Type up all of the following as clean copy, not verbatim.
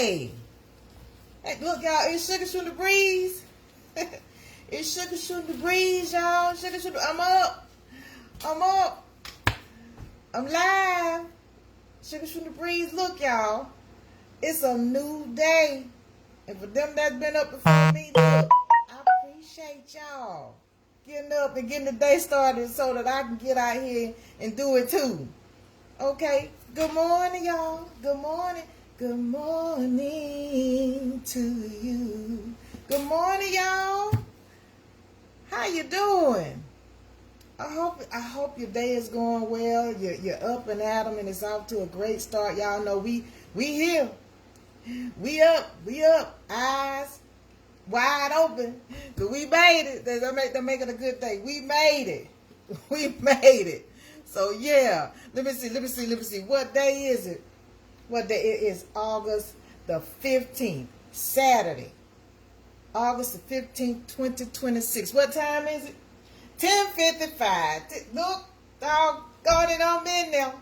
Hey, look, y'all, it's Shuga Shootin' the Breeze. It's Shuga Shootin' the Breeze, y'all. Shuga Shootin'. I'm up. I'm live. Shuga Shootin' the Breeze. Look, y'all, it's a new day. And for them that's been up before me, look, I appreciate y'all getting up and getting the day started so that I can get out here and do it too. Okay, good morning, y'all. Good morning. Good morning to you. Good morning, y'all. How you doing? I hope your day is going well. You're up and at 'em, and it's off to a great start. Y'all know we here. We up. Eyes wide open. Cause we made it. They make it a good day. We made it. We made it. So yeah. Let me see. What day is it? What day? It is August the 15th. Saturday. August the 15th, 2026. What time is it? 10:55. Look, doggone it, I'm in there.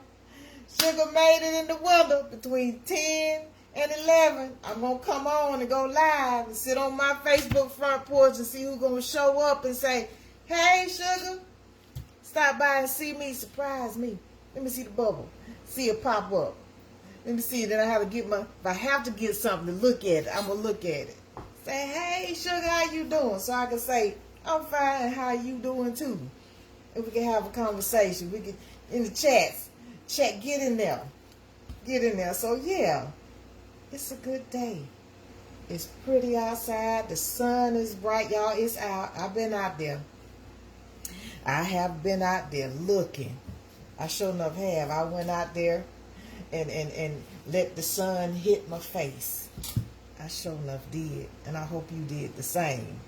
Sugar made it in the window between 10 and 11. I'm going to come on and go live and sit on my Facebook front porch and see who's going to show up and say, hey, Sugar, stop by and see me, surprise me. Let me see the bubble. See it pop up. Let me see. Then I have to get if I have to get something to look at it, I'm going to look at it. Say, hey, Sugar, how you doing? So I can say, I'm fine, how you doing too? If we can have a conversation. We can, in the chats, get in there. So yeah, it's a good day. It's pretty outside. The sun is bright, y'all. It's out. I've been out there. I have been out there looking. I sure enough have. I went out there and let the sun hit my face. I sure enough did. And I hope you did the same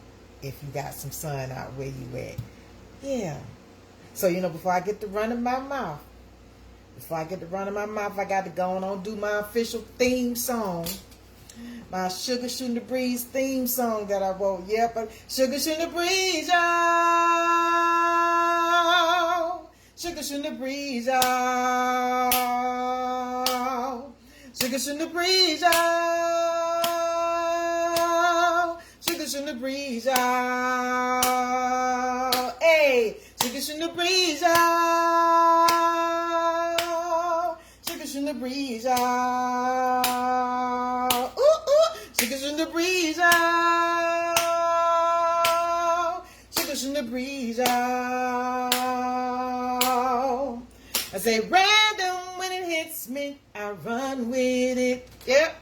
if you got some sun out where you at. Yeah. So, before I get to running my mouth, I got to go on and do my official theme song. My Shuga Shootin' the Breeze theme song that I wrote. Yep, Shuga Shootin' the Breeze, y'all. Shuga Shootin' the Breeze, y'all. Shuga Shootin' the Breeze, y'all. Shuga Shootin' the Breeze, y'all. Hey, Shuga Shootin' the Breeze, y'all. Shuga Shootin' the Breeze, y'all. Shuga Shootin' the Breeze, y'all. Shuga Shootin' the Breeze, y'all. I say random when it hits me, I run with it. Yep.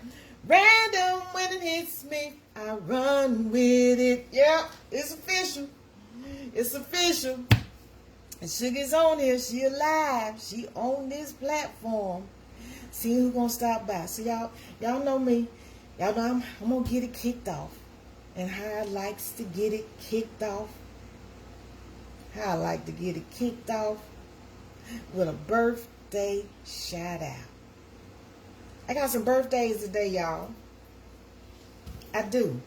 Random when it hits me, I run with it. Yep. It's official. And Sugar's on here. She alive. She on this platform. See who's gonna stop by. So y'all know me. Y'all know I'm gonna get it kicked off. And how I likes to get it kicked off. How I like to get it kicked off with a birthday shout out. I got some birthdays today, y'all. I do.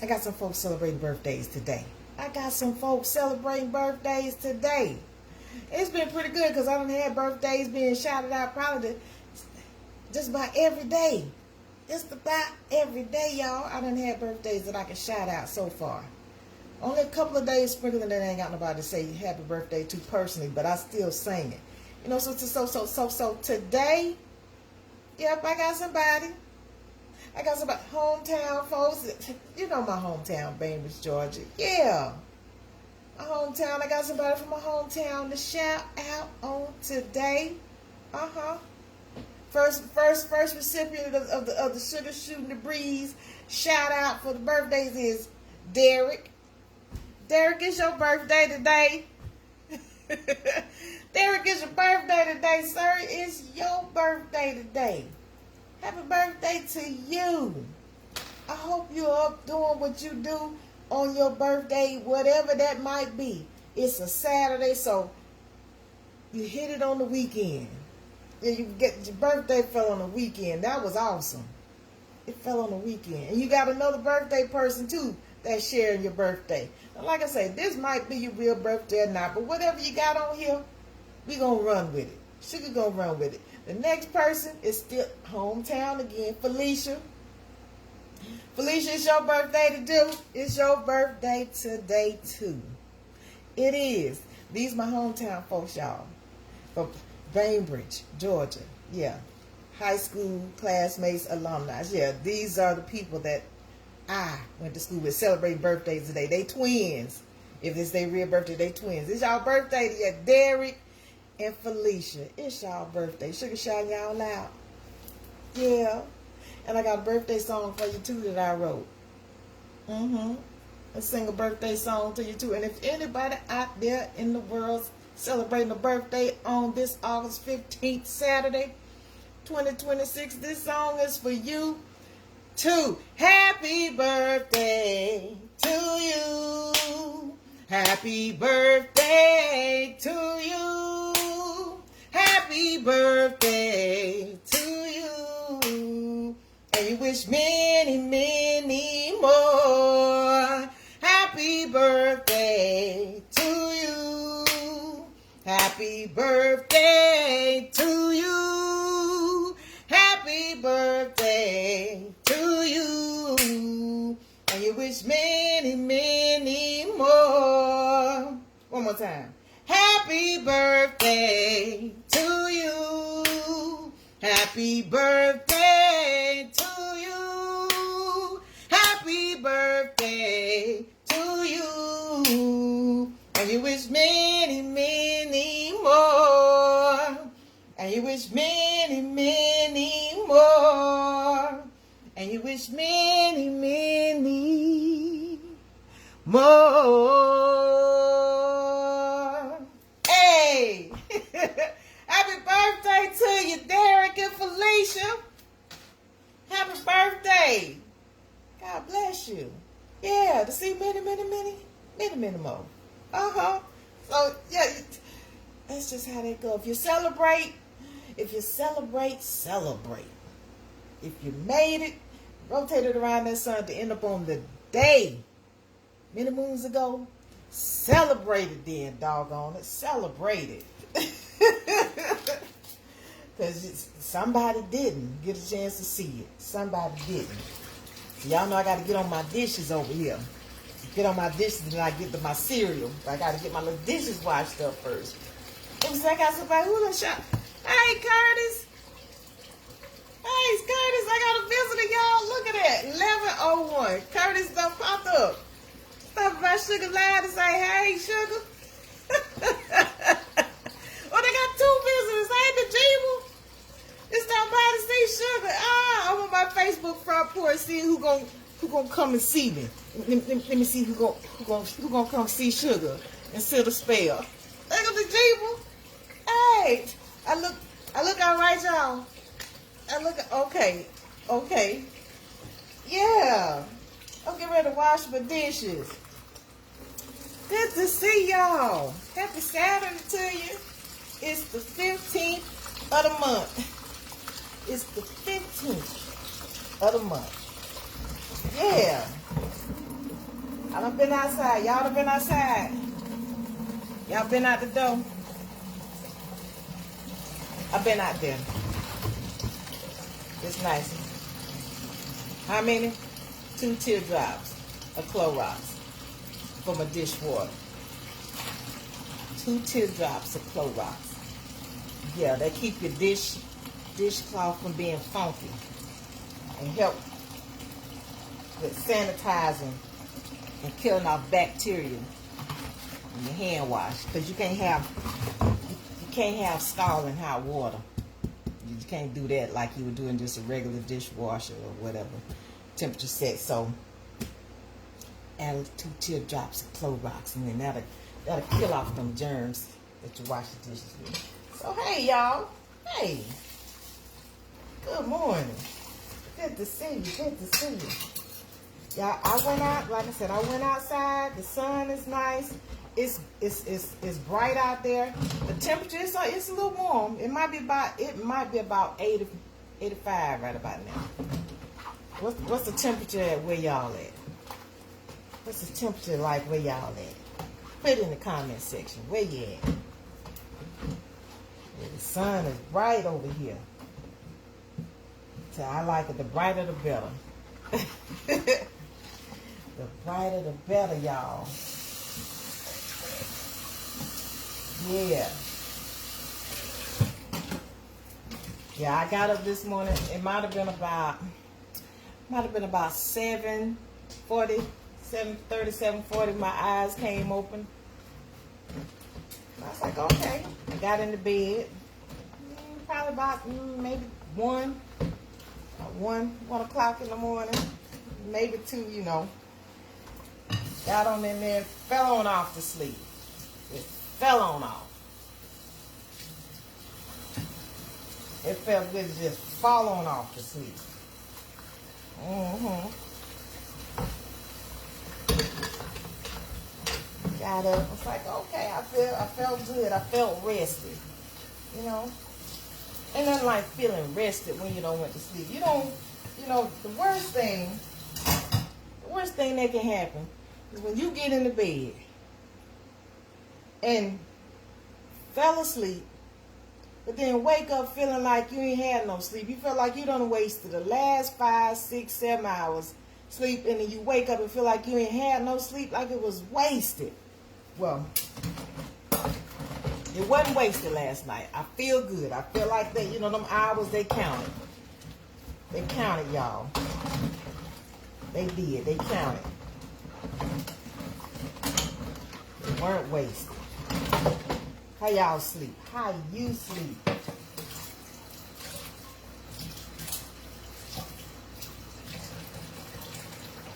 I got some folks celebrating birthdays today. It's been pretty good because I done had birthdays being shouted out probably just about every day. Just about every day, y'all. I done had birthdays that I can shout out so far. Only a couple of days sprinkling that I ain't got nobody to say happy birthday to personally, but I still sing it. So today, yep, I got somebody. Hometown folks. You know my hometown, Bainbridge, Georgia. Yeah. My hometown. I got somebody from my hometown to shout out on today. First recipient of the Shuga Shootin' the Breeze shout out for the birthdays is Derek. Derek, it's your birthday today. Derek, it's your birthday today, sir. It's your birthday today. Happy birthday to you. I hope you're up doing what you do on your birthday, whatever that might be. It's a Saturday, so you hit it on the weekend. Yeah, your birthday fell on the weekend. That was awesome. It fell on the weekend. And you got another birthday person, too, that's sharing your birthday. And like I say, this might be your real birthday or not, but whatever you got on here, we going to run with it. Sugar going to run with it. The next person is still hometown again, Felicia. Felicia, it's your birthday to do. It's your birthday today too. It is. These my hometown folks, y'all. From Bainbridge, Georgia. Yeah. High school classmates, alumni. Yeah, these are the people that I went to school with celebrating birthdays today. They twins. If it's their real birthday, they twins. It's y'all birthday. Yeah, Derek and Felicia. It's y'all birthday. Shuga Shootin y'all out. Yeah. And I got a birthday song for you too that I wrote. I sing a birthday song to you too. And if anybody out there in the world celebrating a birthday on this August 15th, Saturday, 2026, this song is for you too. Happy birthday to you. Happy birthday to you. Happy birthday to you. And you wish many, many more. Happy birthday to you. Happy birthday to you. Happy birthday to you. And you wish many, many more. One more time. Happy birthday to you. Happy birthday to you. Happy birthday to you. And you wish many, many more. And you wish many, many more. And you wish many, many more. Hey! Happy birthday to you, Derek and Felicia. Happy birthday. God bless you. Yeah, to see many, many, many, many, many more. So, yeah, that's just how they go. If you celebrate, celebrate. If you made it, rotate it around that sun to end up on the day many moons ago, celebrate it then, doggone it. Celebrate it. Because somebody didn't get a chance to see it. Somebody didn't. So y'all know I got to get on my dishes over here. Get on my dishes and I get to my cereal. I got to get my little dishes washed up first. It was like I somebody who done shot. Hey, Curtis. Hey, it's Curtis. I got a visitor, y'all. Look at that. 11:01. Curtis done popped up. Stop by Sugar Live to say, hey, Sugar. Oh, they got two visitors. Hey, the Jeeble. It's not by to see Sugar. I'm on my Facebook front porch seeing who gonna come and see me. Let me see who gonna come see Sugar and sit a spell. Look at the Jeeble. Hey, I look all right, y'all. I look okay. Yeah. I'm getting ready to wash my dishes. Good to see y'all. Happy Saturday to you. It's the 15th of the month. It's the 15th of the month. Yeah. I done been outside. Y'all done been outside. Y'all been out the door. I've been out there. It's nice. How many? 2 teardrops of Clorox for my dishwater. 2 teardrops of Clorox. Yeah, they keep your dishcloth from being funky and help with sanitizing and killing off bacteria in your hand wash. Because you can't have scalding hot water. You can't do that like you would do in just a regular dishwasher or whatever temperature set. So add 2 teardrops of Clorox, and then that'll kill off them germs that you wash the dishes with. So hey y'all, hey, good morning. Good to see you. Good to see you. Y'all, I went out. Like I said, I went outside. The sun is nice. It's bright out there. The temperature it's a little warm. It might be about 85 right about now. What's the temperature at where y'all at? What's the temperature like where y'all at? Put it in the comment section. Where you at? Let me sun is bright over here. So I like it. The brighter the better. The brighter the better, y'all. Yeah. Yeah, I got up this morning. It might have been about 7:40, 7:30, 7:40. My eyes came open. I was like, okay. I got into bed. Probably about maybe 1 o'clock in the morning. Maybe 2, you know. Got on in there, fell on off to sleep. It fell on off. It felt good to just fall on off to sleep. Got up. I was like, okay, I felt good. I felt rested. You know? And then like feeling rested when you don't went to sleep. You know, the worst thing that can happen is when you get into bed and fell asleep, but then wake up feeling like you ain't had no sleep. You feel like you done wasted the last 5, 6, 7 hours sleep, and then you wake up and feel like you ain't had no sleep, like it was wasted. Well, it wasn't wasted last night. I feel good. I feel like that, them hours, they counted. They counted, y'all. They did. They counted. They weren't wasted. How y'all sleep? How you sleep?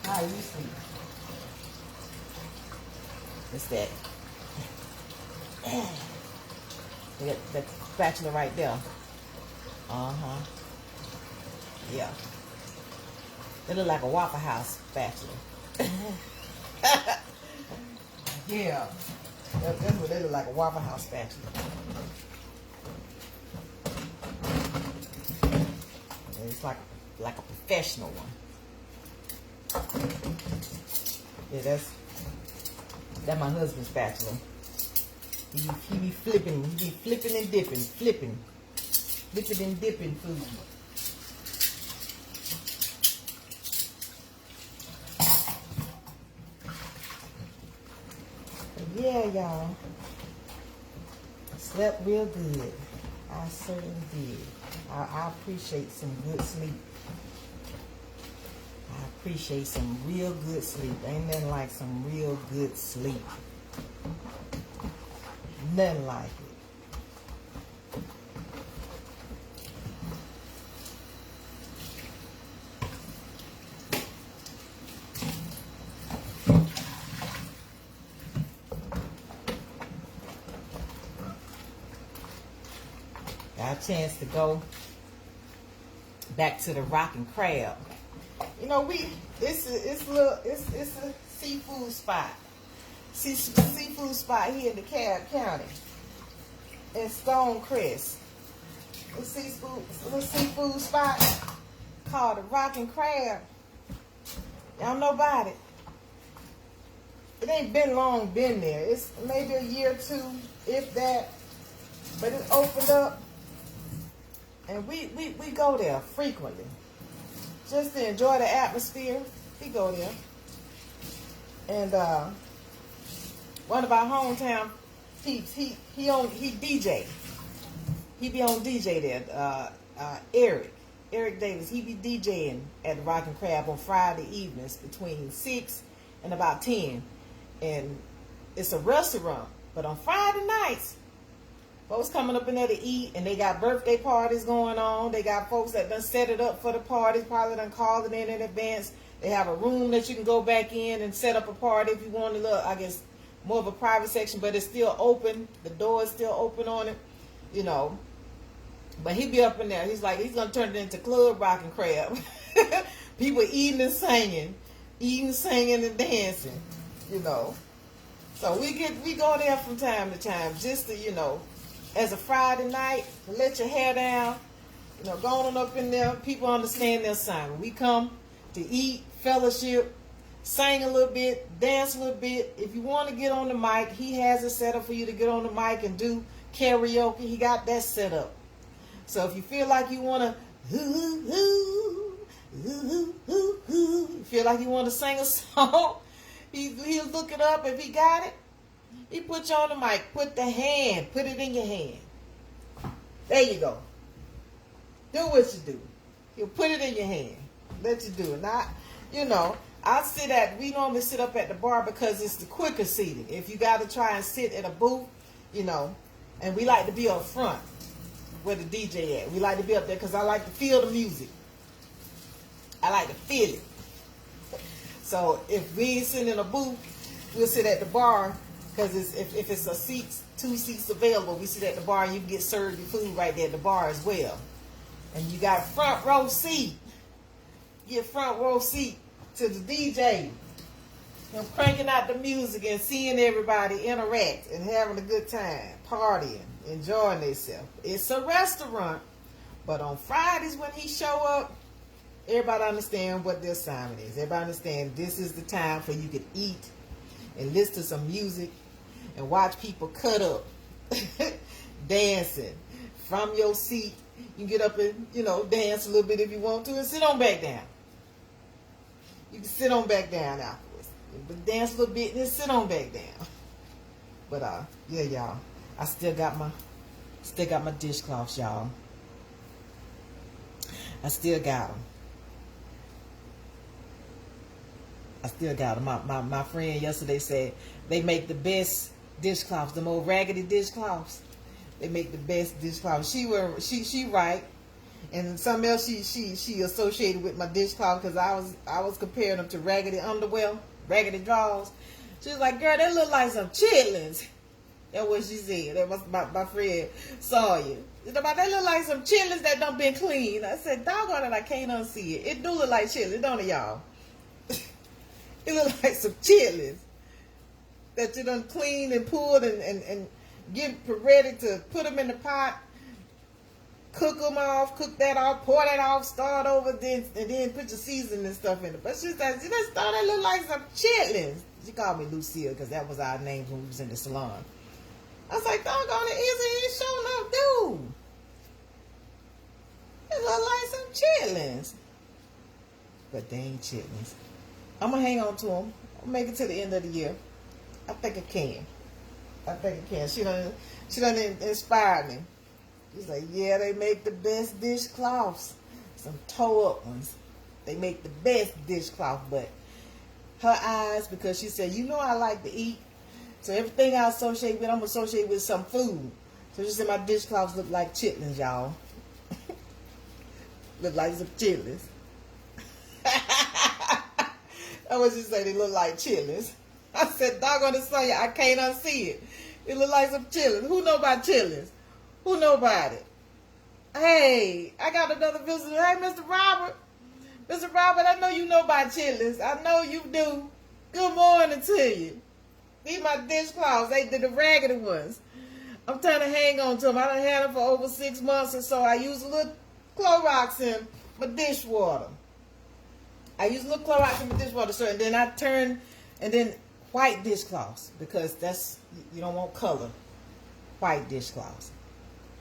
How you sleep? It's that. That spatula right there. Yeah. It look like a Waffle House spatula. Yeah. That's what they look like, a Waffle House spatula. And it's like a professional one. Yeah, that's my husband's spatula. He be flipping and dipping, flipping and dipping food. But yeah, y'all. Slept real good. I certainly did. I appreciate some good sleep. I appreciate some real good sleep. Ain't nothing like some real good sleep. Nothing like it. Got a chance to go back to the Rockin' Crab. It's a seafood spot. Seafood spot here in DeKalb County, in Stonecrest. A seafood spot called the Rockin' Crab. Y'all know about it. It ain't been long been there. It's maybe a year or 2, if that. But it opened up, and we go there frequently, just to enjoy the atmosphere. We go there, and one of our hometown peeps, he DJ. He be on DJ there. Eric Davis. He be DJing at the Rockin' Crab on Friday evenings between 6 and about 10, and it's a restaurant. But on Friday nights, folks coming up in there to eat, and they got birthday parties going on. They got folks that done set it up for the parties, probably done called it in advance. They have a room that you can go back in and set up a party if you want to look, I guess, more of a private section, but it's still open. The door is still open on it, But he be up in there. He's like, he's going to turn it into Club Rockin' Crab. People eating and singing, and dancing, So we go there from time to time just to, as a Friday night, to let your hair down, going on up in there. People understand their assignment. We come to eat, fellowship, sing a little bit, dance a little bit. If you want to get on the mic, he has it set up for you to get on the mic and do karaoke. He got that set up. So if you feel like you want to, you feel like you want to sing a song, he'll look it up. If he got it, he put you on the mic. Put it in your hand. There you go. Do what you do. He'll put it in your hand. Let you do it. Not, we normally sit up at the bar because it's the quicker seating. If you got to try and sit at a booth, and we like to be up front where the DJ at. We like to be up there because I like to feel the music. I like to feel it. So if we ain't sitting in a booth, we'll sit at the bar because if it's two seats available, we sit at the bar and you can get served your food right there at the bar as well. And you got front row seat. Get front row seat to the DJ. And cranking out the music and seeing everybody interact and having a good time, partying, enjoying themselves. It's a restaurant, but on Fridays when he show up, everybody understand what the assignment is. Everybody understand this is the time for you to eat and listen to some music and watch people cut up, dancing from your seat. You can get up and, dance a little bit if you want to and sit on back down. You can sit on back down afterwards. But dance a little bit and then sit on back down. But, yeah, y'all. I still got my dishcloths, y'all. I still got them. My friend yesterday said they make the best dishcloths, the old raggedy dishcloths. They make the best dishcloths. She right, and something else she associated with my dishcloth because I was comparing them to raggedy underwear, raggedy drawers. She was like, "Girl, they look like some chitlins." That's what she said. That was my friend saw you. They look like some chitlins that done been cleaned. I said, "Doggone it, I can't unsee it. It do look like chitlins, don't it, y'all?" It look like some chitlins that you done cleaned and pulled and get ready to put them in the pot, cook that off, pour that off, start over, and then put your seasoning and stuff in it. But she said, "You just thought it looked like some chitlins." She called me Lucille because that was our names when we was in the salon. I was like, "Doggone it, Izzy ain't showing up, dude. It look like some chitlins." But they ain't chitlins. I'm going to hang on to them. I'll make it to the end of the year. I think I can. She done inspired me. She's like, "Yeah, they make the best dishcloths. Some toe-up ones. They make the best dishcloth." But her eyes, because she said, I like to eat. So everything I associate with, I'm associated with some food. So she said my dishcloths look like chitlins, y'all. Look like some chitlins. That's what she said, they look like chitlins. I said, "Doggone it, Sonya, I can't unsee it. It look like some chitlins." Who know about chitlins? Who know about it? Hey, I got another visitor. Hey, Mr. Robert. Mr. Robert, I know you know about chitlins. I know you do. Good morning to you. These my dishcloths. They the raggedy ones. I'm trying to hang on to them. I done had them for over 6 months or so. I use a little Clorox in my dishwater. So, and then I turn, and then white dishcloths, because you don't want color. White dishcloths,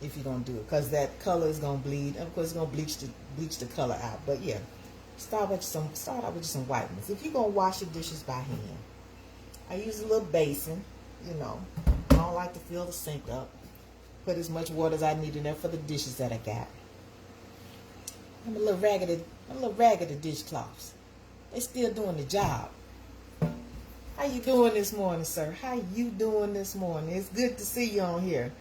if you're going to do it, because that color is going to bleed. And of course, it's going to bleach the color out. But yeah, start out with some white ones. If you're going to wash your dishes by hand, I use a little basin, I don't like to fill the sink up. Put as much water as I need in there for the dishes that I got. I'm a little raggedy dishcloths. They still doing the job. How you doing this morning, sir? How you doing this morning? It's good to see you on here.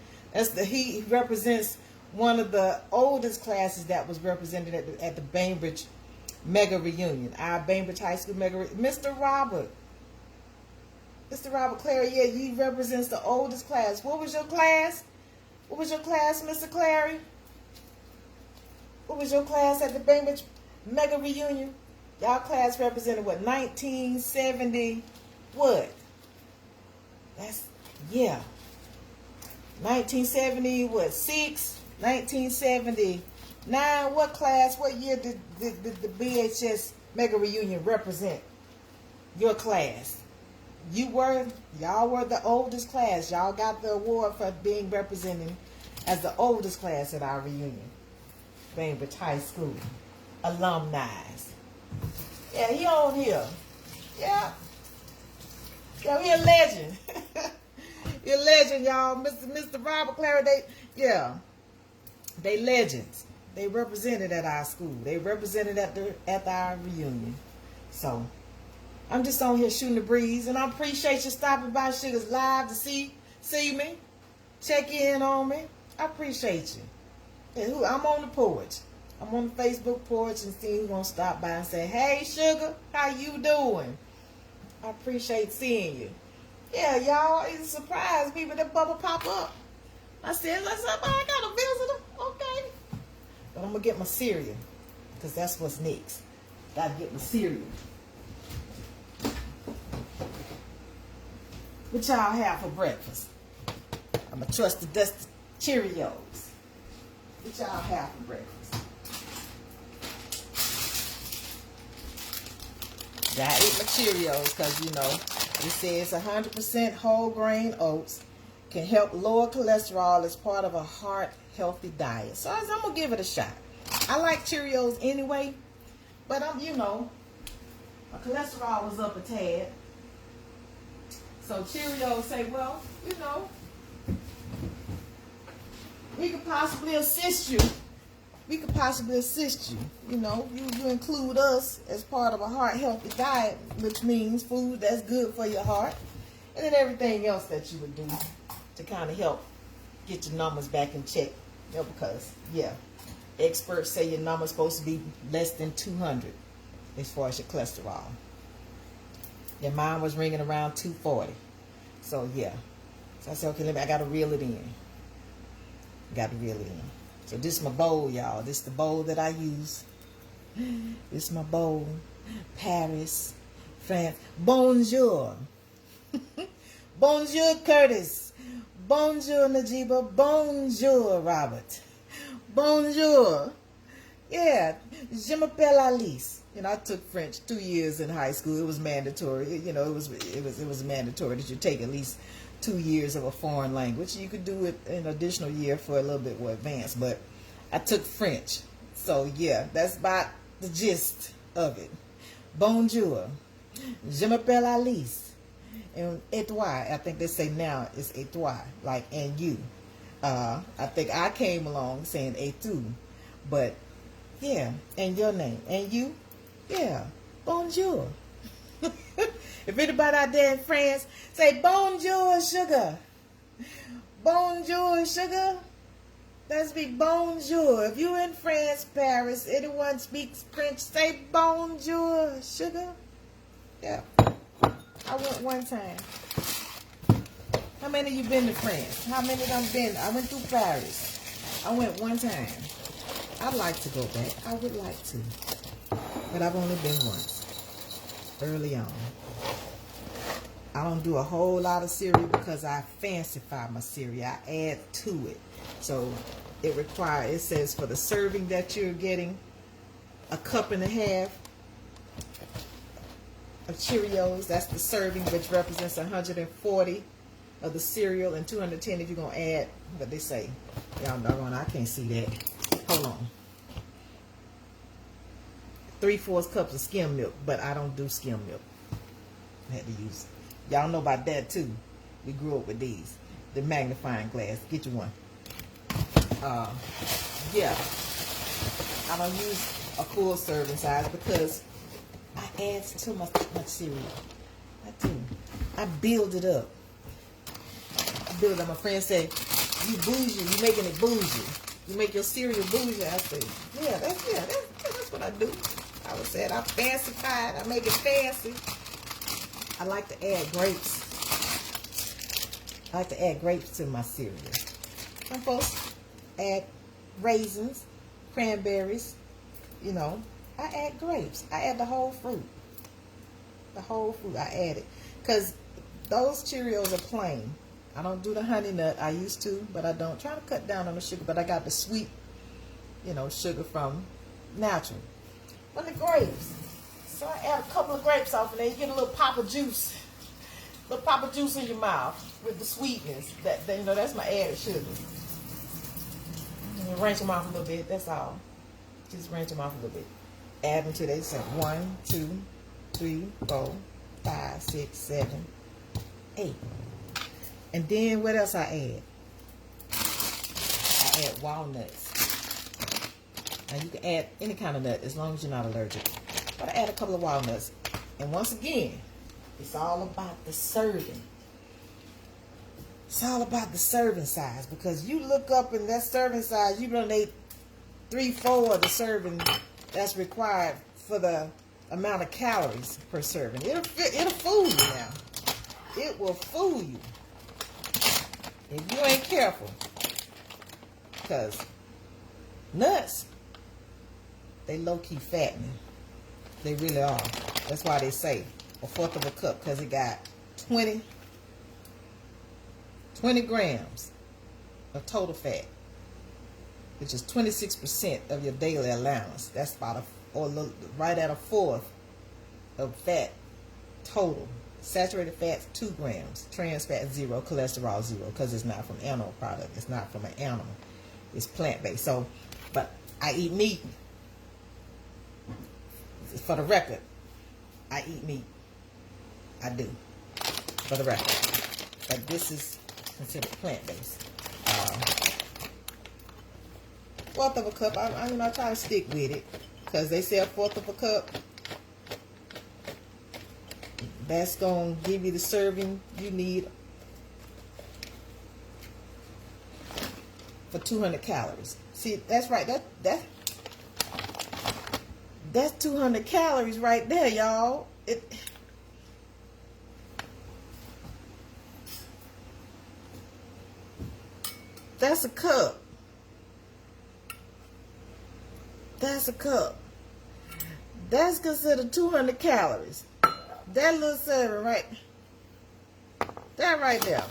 He represents one of the oldest classes that was represented at the Bainbridge Mega Reunion. Our Bainbridge High School Mega Reunion. Mr. Robert Clary, yeah, he represents the oldest class. What was your class? Mr. Clary? What was your class at the Bainbridge Mega Reunion? Y'all class represented what, 1970, what? 1970, what, 6? 1979, what year did the BHS Mega Reunion represent your class? y'all were the oldest class. Y'all got the award for being represented as the oldest class at our reunion. Bainbridge High School. Alumni. Yeah, he on here. Yeah. Yeah, he a legend. He a legend, y'all. Mr. Robert Clary, they legends. They represented at our school. They represented at our reunion. So I'm just on here shooting the breeze, and I appreciate you stopping by Sugar's Live to see me, check in on me. I appreciate you. And I'm on the porch. I'm on the Facebook porch, and see who's gonna stop by and say, "Hey, Sugar, how you doing?" I appreciate seeing you. Yeah, y'all, it surprised me when that bubble pop up. I said, I got a visitor. Okay. But I'm going to get my cereal, because that's what's next. Got to get my cereal. What y'all have for breakfast? I'm going to trust the dusty Cheerios. What y'all have for breakfast? I ate my Cheerios because, it says 100% whole grain oats can help lower cholesterol as part of a heart healthy diet. So I'm going to give it a shot. I like Cheerios anyway, but my cholesterol was up a tad. So Cheerios say, well, we could possibly assist you. You include us as part of a heart healthy diet, which means food that's good for your heart, and then everything else that you would do to kind of help get your numbers back in check. Because, experts say your number's supposed to be less than 200 as far as your cholesterol. Yeah, mine was ringing around 240. So, So I said, okay, I got to reel it in. So this is my bowl, y'all. This is the bowl that I use. This is my bowl. Paris, France. Bonjour. Bonjour, Curtis. Bonjour, Najiba. Bonjour, Robert. Bonjour. Yeah. Je m'appelle Alisa. I took French 2 years in high school. It was mandatory. It was mandatory that you take at least 2 years of a foreign language. You could do it an additional year for a little bit more advanced, but I took French. So that's about the gist of it. Bonjour. Je m'appelle Alisa. And et toi, I think they say now it's et toi, like and you. I think I came along saying et tu. But and your name. And you? Yeah. Bonjour. If anybody out there in France, say bonjour, sugar. Bonjour, sugar. That's be bonjour. If you in France, Paris, anyone speaks French, say bonjour, sugar. Yeah. I went one time. How many of you been to France? How many of them been? I went through Paris. I went one time. I'd like to go back. I would like to. But I've only been once. Early on. I don't do a whole lot of cereal because I fancify my cereal. I add to it. So it says for the serving that you're getting, 1.5 cups of Cheerios. That's the serving, which represents 140 of the cereal and 210 if you're going to add what they say. Y'all know, I can't see that. Hold on. 3/4 cups of skim milk, but I don't do skim milk. I had to use it. Y'all know about that too. We grew up with these. The magnifying glass. Get you one. I don't use a full serving size because I add too much cereal. I do. I build it up. My friends say, you bougie, you making it bougie. You make your cereal bougie. I say, that's what I do. I would say I fancify it. I make it fancy. I like to add grapes. I like to add grapes to my cereal. Some folks add raisins, cranberries. I add grapes. I add the whole fruit. The whole fruit, I add it. Because those Cheerios are plain. I don't do the honey nut. I used to, but I don't. Try to cut down on the sugar, but I got the sweet, sugar from natural. But the grapes. So I add a couple of grapes off, and then you get a little pop of juice. little pop of juice in your mouth with the sweetness. That you know, that's my added sugar. And rinse them off a little bit. That's all. Just rinse them off a little bit. Add them to they say 1, 2, 3, 4, 5, 6, 7, 8. And then what else I add? I add walnuts. Now you can add any kind of nut as long as you're not allergic. But I add a couple of walnuts. And once again, it's all about the serving. It's all about the serving size, because you look up in that serving size, you done ate 3-4 of the serving that's required for the amount of calories per serving. It'll fool you now. It will fool you if you ain't careful. Because nuts, they low-key fattening. They really are. That's why they say 1/4 of a cup, because it got 20 grams of total fat, which is 26% of your daily allowance. That's about right at 1/4 of fat total. Saturated fats 2 grams, trans fat 0, cholesterol 0, because it's not from animal product. It's not from an animal. It's plant-based. So, but I eat meat. For the record, I eat meat. I do. For the record. But this is considered plant-based. 1/4 of a cup. I try to stick with it, because they say 1/4 of a cup. That's going to give you the serving you need for 200 calories. See, that's right. That's 200 calories right there, y'all. That's a cup. That's a cup. That's considered 200 calories. That little serving right there.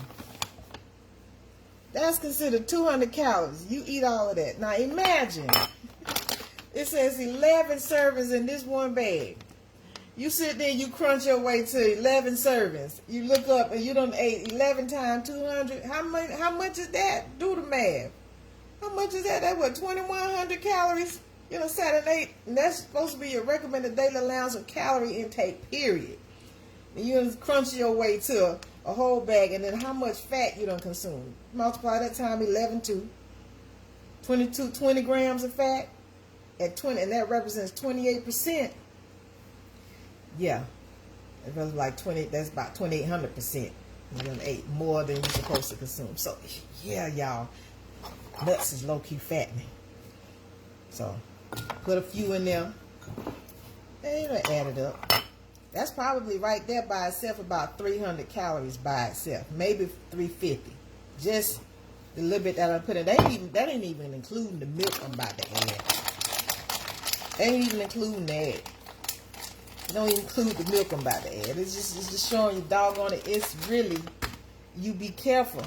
That's considered 200 calories. You eat all of that. Now imagine, it says 11 servings in this one bag. You sit there, you crunch your way to 11 servings. You look up and you done ate 11 times 200. How much is that? Do the math. How much is that? That's what, 2,100 calories? You know, Saturday, and that's supposed to be your recommended daily allowance of calorie intake, period. And you done crunch your way to a whole bag, and then how much fat you done consume. Multiply that time 11 to 20 grams of fat at 20, and that represents 28%. Yeah, it was like 20. That's about 2,800%. You done ate more than you're supposed to consume. So yeah, y'all, nuts is low key fattening. So put a few in there, and add it up. That's probably right there by itself about 300 calories by itself, maybe 350. Just the little bit that I put in. That ain't even including the milk I'm about to add. Ain't even including that. Don't even include the milk I'm about to add. It's just showing you doggone it. It's really, you be careful. I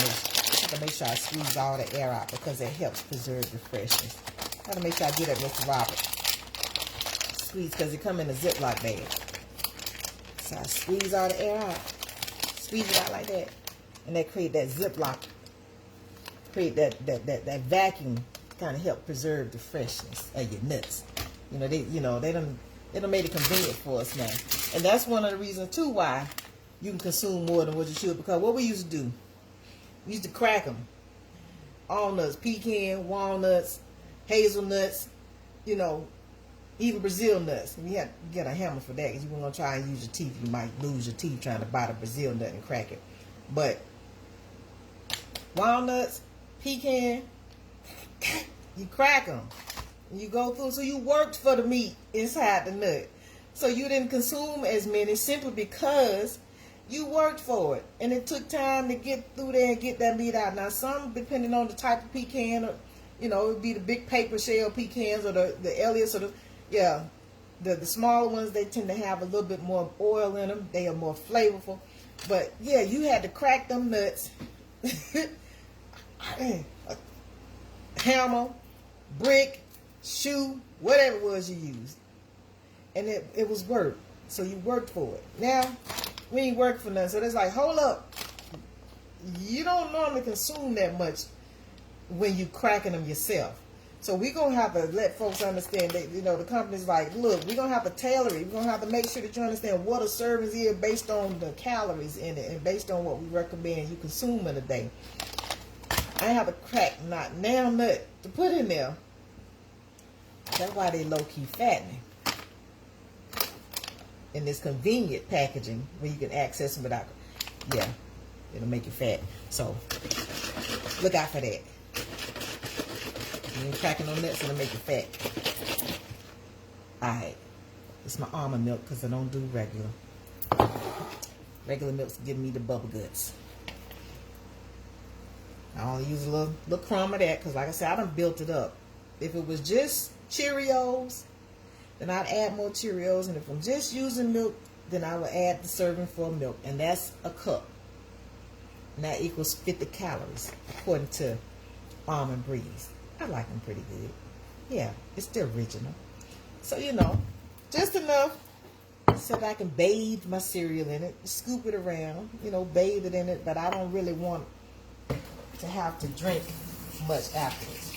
have to make sure I squeeze all the air out, because it helps preserve the freshness. I have to make sure I get it, Mr. Robert. Squeeze, because it come in a Ziploc bag. So I squeeze all the air out. Squeeze it out like that. And that create that Ziploc. Create that vacuum, kind of help preserve the freshness of your nuts. They done made it convenient for us now. And that's one of the reasons too why you can consume more than what you should. Because what we used to do, we used to crack them. All nuts, pecan, walnuts, hazelnuts, even Brazil nuts. And you have to get a hammer for that, because you weren't going to try and use your teeth. You might lose your teeth trying to bite a Brazil nut and crack it. But walnuts, pecan, you crack them. You go through, so you worked for the meat inside the nut. So you didn't consume as many simply because you worked for it. And it took time to get through there and get that meat out. Now some, depending on the type of pecan, or it would be the big paper shell pecans, or the Elias, or the smaller ones, they tend to have a little bit more oil in them. They are more flavorful. But yeah, you had to crack them nuts. Hammer, brick, shoe, whatever it was you used. And it was work. So you worked for it. Now, we ain't work for nothing. So it's like, hold up. You don't normally consume that much when you cracking them yourself. So we're going to have to let folks understand that, you know, the company's like, look, we're going to have to tailor it. We're going to have to make sure that you understand what a serving is based on the calories in it and based on what we recommend you consume in a day. I ain't have to crack not now nut to put in there. That's why they low-key fattening. In this convenient packaging where you can access them without, yeah, it'll make you fat. So look out for that. You ain't cracking no nuts, it'll make you fat. Alright, it's my almond milk because I don't do regular. Regular milk's giving me the bubble guts. I only use a little crumb of that because, like I said, I done built it up. If it was just Cheerios, then I'd add more Cheerios. And if I'm just using milk, then I would add the serving for milk. And that's a cup. And that equals 50 calories, according to Almond Breeze. I like them pretty good. Yeah, it's the original. So, you know, just enough so that I can bathe my cereal in it, scoop it around, you know, bathe it in it. But I don't really want to have to drink much afterwards.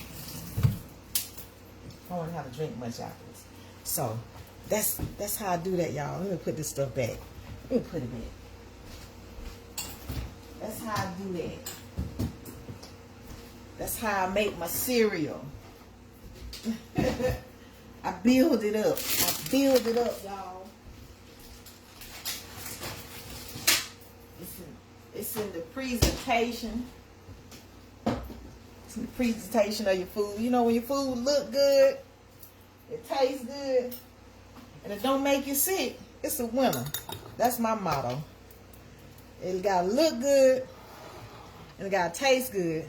I don't want to have to drink much afterwards. So, that's how I do that, y'all. Let me put this stuff back. Let me put it back. That's how I do that. That's how I make my cereal. I build it up. I build it up, y'all. It's in the presentation. It's in the presentation of your food. You know, when your food look good, it tastes good, and it don't make you sick, it's a winner. That's my motto. It gotta look good, and it gotta taste good,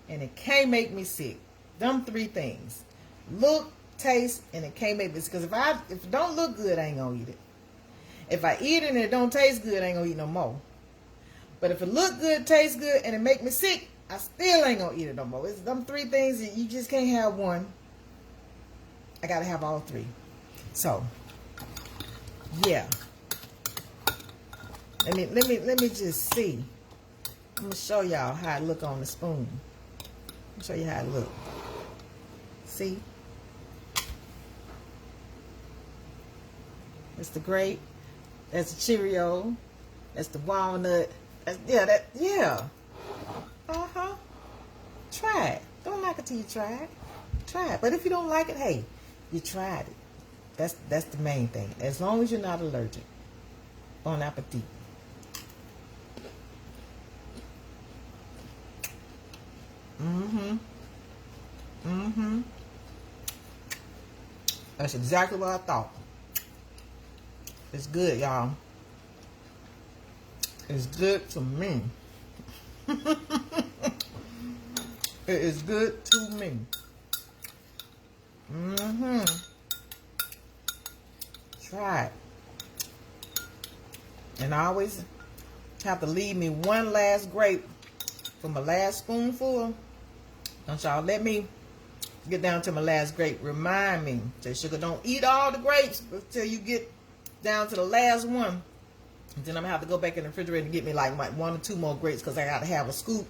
and it can't make me sick. Them three things: look, taste, and it can't make me sick. Because if it don't look good, I ain't gonna eat it. If I eat it and it don't taste good, I ain't gonna eat no more. But if it look good, tastes good, and it make me sick, I still ain't gonna eat it no more. It's them three things that you just can't have one. I gotta have all three. So, yeah. Let me just see. I'm gonna show y'all how it look on the spoon. I'll show you how it look. See? That's the grape. That's the Cheerio. That's the walnut. Yeah. Uh-huh. Try it. Don't like it till you try it. Try it. But if you don't like it, hey, you tried it. That's the main thing. As long as you're not allergic. Bon appetit. That's exactly what I thought. It's good, y'all. It's good to me. It is good to me. Try it. And I always have to leave me one last grape for my last spoonful. Don't y'all let me get down to my last grape. Remind me. Say, Sugar, don't eat all the grapes until you get down to the last one. And then I'm going to have to go back in the refrigerator and get me like one or two more grapes because I got to have a scoop.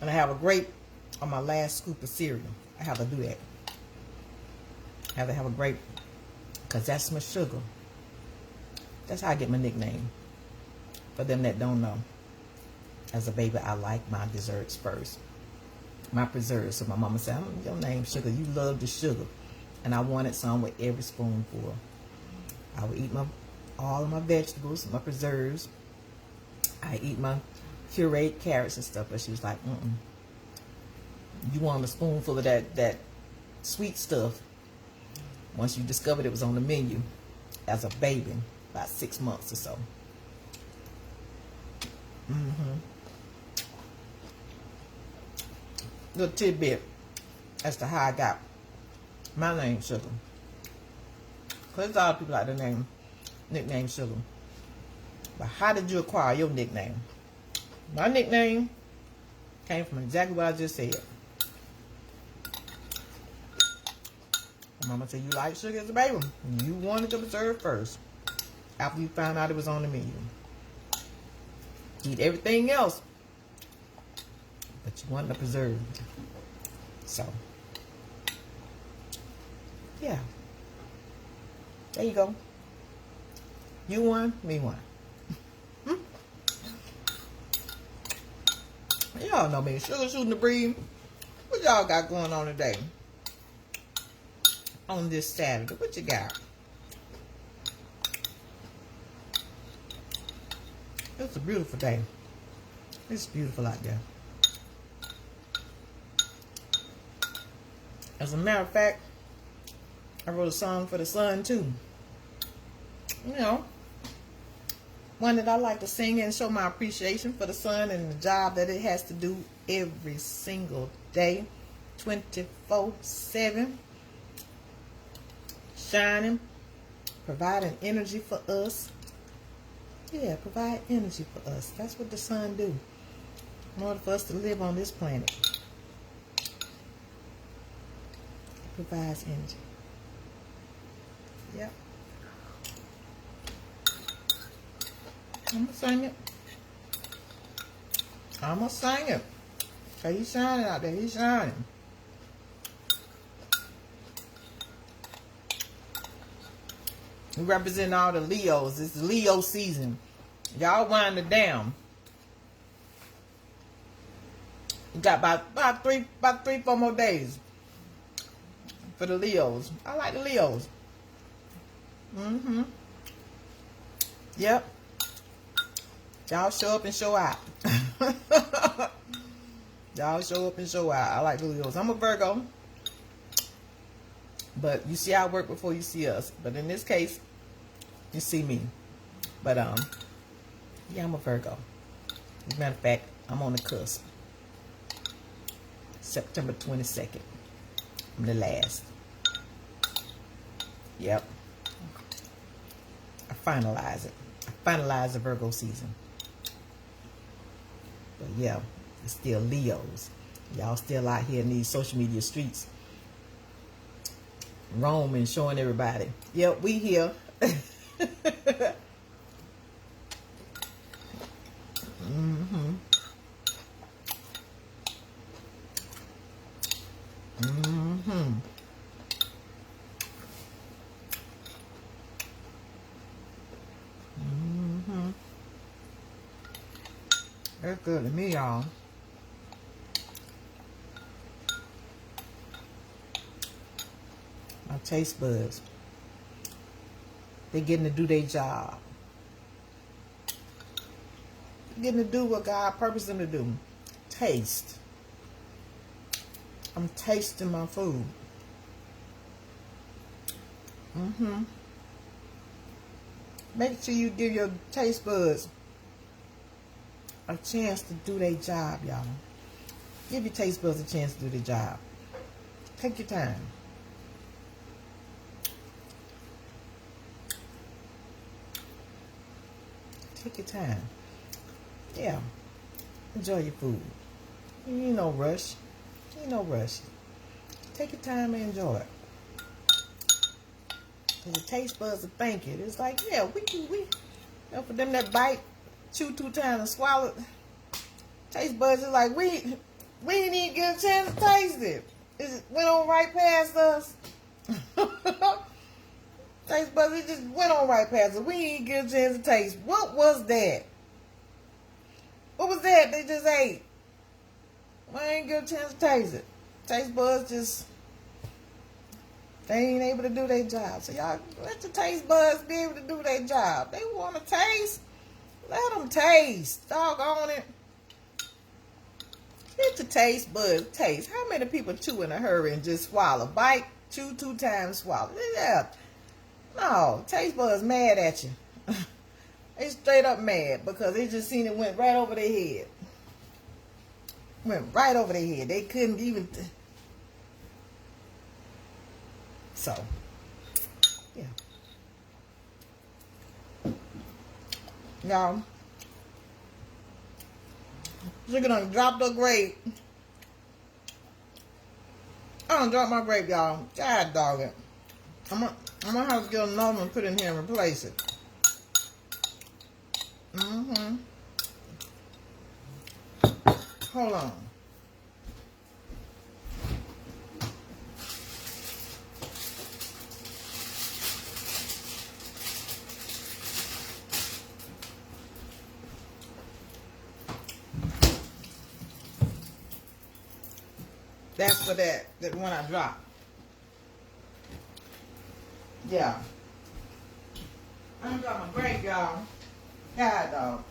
And I have a grape on my last scoop of cereal. I have to do that. I have to have a grape because that's my sugar. That's how I get my nickname. For them that don't know. As a baby, I like my desserts first. My preserves. So my mama said, your name's Sugar. You love the sugar. And I wanted some with every spoonful. I would eat all of my vegetables, my preserves. I eat my pureed carrots and stuff. But she was like, you want a spoonful of that sweet stuff. Once you discovered it was on the menu as a baby, about 6 months or so. Little tidbit as to how I got my name Sugar. Because a lot of people like the nickname Sugar. But how did you acquire your nickname? My nickname came from exactly what I just said. My mama said you like sugar as a baby. You wanted to preserve first. after you found out it was on the menu. Eat everything else, but you want the preserve. So, yeah. There you go. You won, me won. Y'all know me, Shuga Shootin the Breed. What y'all got going on today? On this Saturday, what you got? It's a beautiful day. It's beautiful out there. As a matter of fact, I wrote a song for the sun too. You know, one that I like to sing and show my appreciation for the sun and the job that it has to do every single day, 24/7, shining, providing energy for us. Yeah, provide energy for us. That's what the sun do in order for us to live on this planet. It provides energy. Yep. I'm gonna sing it. I'm gonna sing it. So he's shining out there. He's shining. We represent all the Leos. It's Leo season. Y'all wind it down. You got about 3-4 more days for the Leos. I like the Leos. Yep. Y'all show up and show out. Y'all show up and show out. I like the Leos. I'm a Virgo. But you see our work before you see us. But in this case, you see me. But yeah, I'm a Virgo. As a matter of fact, I'm on the cusp. September 22nd. I'm the last. Yep. I finalize it. I finalize the Virgo season. But yeah, it's still Leos. Y'all still out here in these social media streets, roaming, showing everybody. Yep, we here. That's good to me, y'all. My taste buds, they're getting to do their job. They're getting to do what God purposed them to do. Taste. I'm tasting my food. Make sure you give your taste buds a chance to do their job, y'all. Give your taste buds a chance to do their job. Take your time. Take your time. Yeah. Enjoy your food. You ain't no rush. Ain't no rush. Take your time and enjoy it. Cause the taste buds will thank you. It's like, yeah, we you know, for them that bite, chew 2 times and swallow. Taste buds is like, we didn't even get a chance to taste it. It went on right past us. Taste buds, it just went on right past us. We didn't get a chance to taste. What was that? What was that they just ate? We ain't get a chance to taste it. Taste buds just, they ain't able to do their job. So y'all let your taste buds be able to do their job. They want to taste. Let them taste. Doggone it. Let your taste buds taste. How many people chew in a hurry and just swallow? Bite, chew 2 times, swallow. Yeah. No, taste buds mad at you. They straight up mad because they just seen it went right over their head. Went right over their head. They couldn't even. So, yeah. Y'all, Shuga done dropped her grape. I done dropped my grape, y'all. God dog it. I'm gonna have to get another one and put in here and replace it. Mm-hmm. Hold on. That's for that one I dropped. Yeah. I'm got my break, y'all. God, dog.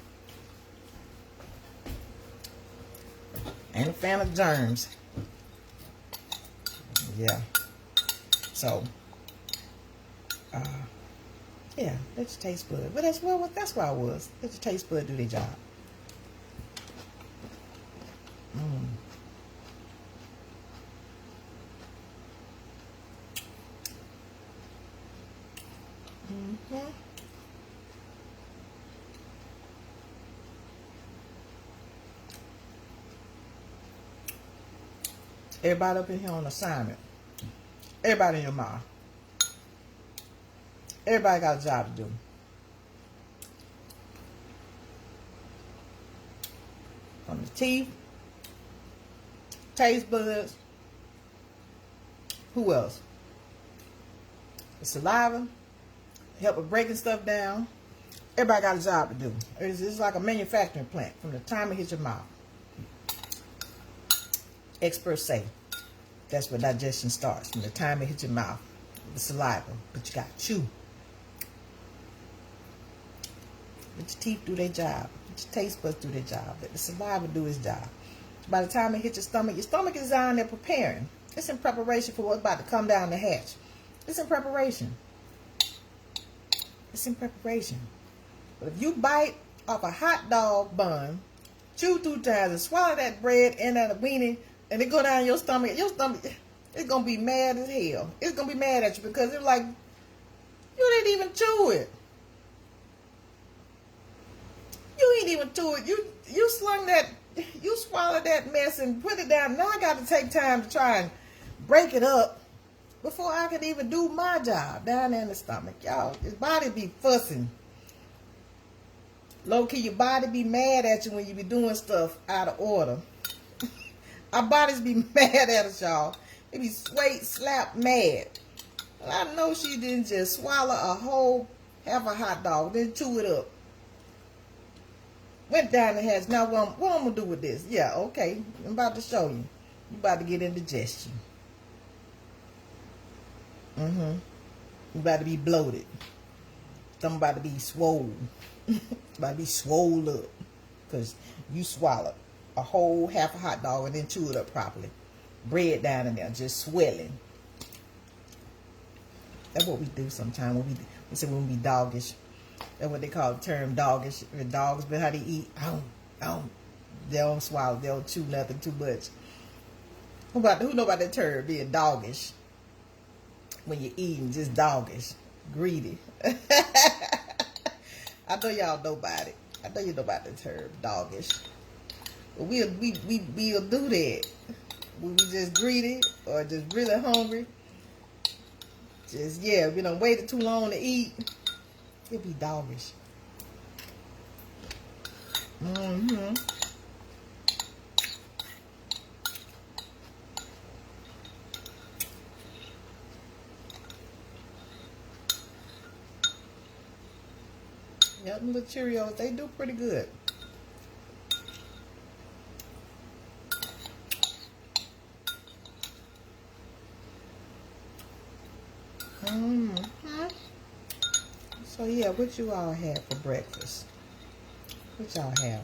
Ain't a fan of germs. Yeah. So, yeah, let your taste bud. But that's where I was. Let your taste bud do their job. Mm-hmm. Everybody up in here on assignment. Everybody in your mouth. Everybody got a job to do. From the teeth, taste buds. Who else? The saliva. Help with breaking stuff down. Everybody got a job to do. It's like a manufacturing plant from the time it hits your mouth. Experts say that's where digestion starts, from the time it hits your mouth. The saliva. But you got to chew. Let your teeth do their job. Let your taste buds do their job. Let the saliva do its job. By the time it hits your stomach is down there preparing. It's in preparation for what's about to come down the hatch. It's in preparation. It's in preparation. But if you bite off a hot dog bun, chew 2 times and swallow that bread and that weenie, and it go down your stomach it's going to be mad as hell. It's going to be mad at you because it's like, you didn't even chew it. You ain't even chew it. You slung that, you swallowed that mess and put it down. Now I got to take time to try and break it up before I can even do my job down there in the stomach. Y'all, your body be fussing. Low-key, your body be mad at you when you be doing stuff out of order. Our bodies be mad at us, y'all. They be slap mad. Well, I know she didn't just swallow a whole half a hot dog, then chew it up. Went down the hatch. Now what I'm going to do with this? Yeah, okay. I'm about to show you. You about to get indigestion. You about to be bloated. Something about to be swollen. About to be swole up. Because you swallowed a whole half a hot dog and then chew it up properly. Bread down in there, just swelling. That's what we do sometimes. We say when we be doggish. That's what they call the term doggish. The dogs, but how they eat. They don't swallow. They don't chew nothing too much. Who know about that term, being doggish? When you're eating, just doggish. Greedy. I know y'all know about it. I know you know about the term doggish. But we'll do that. When we just greedy or just really hungry. Just, yeah, we done waited too long to eat. It'll be doggish. Yeah, them little Cheerios, they do pretty good. So yeah, what you all had for breakfast? What y'all have?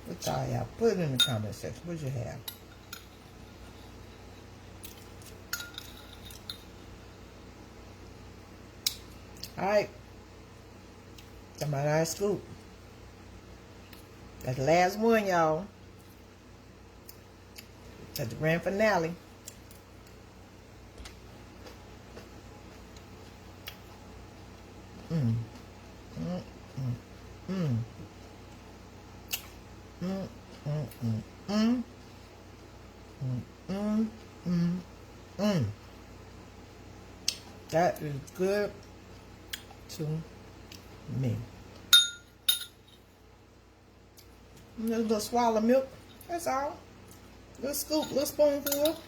What y'all have? Put it in the comment section. What you have? Alright. That's my last scoop. That's the last one, y'all. That's the grand finale. That is good too. Me. A little swallow of milk. That's all. Little scoop, little spoonful.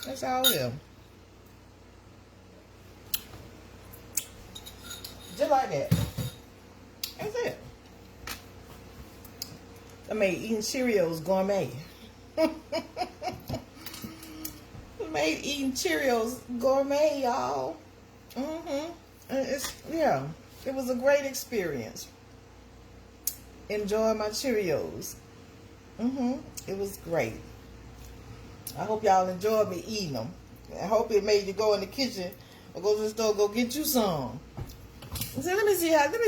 That's all it is. Just like that. That's it. I made eating Cheerios gourmet. I made eating Cheerios gourmet, y'all. Yeah, it was a great experience. Enjoying my Cheerios. It was great. I hope y'all enjoyed me eating them. I hope it made you go in the kitchen or go to the store, go get you some. So let me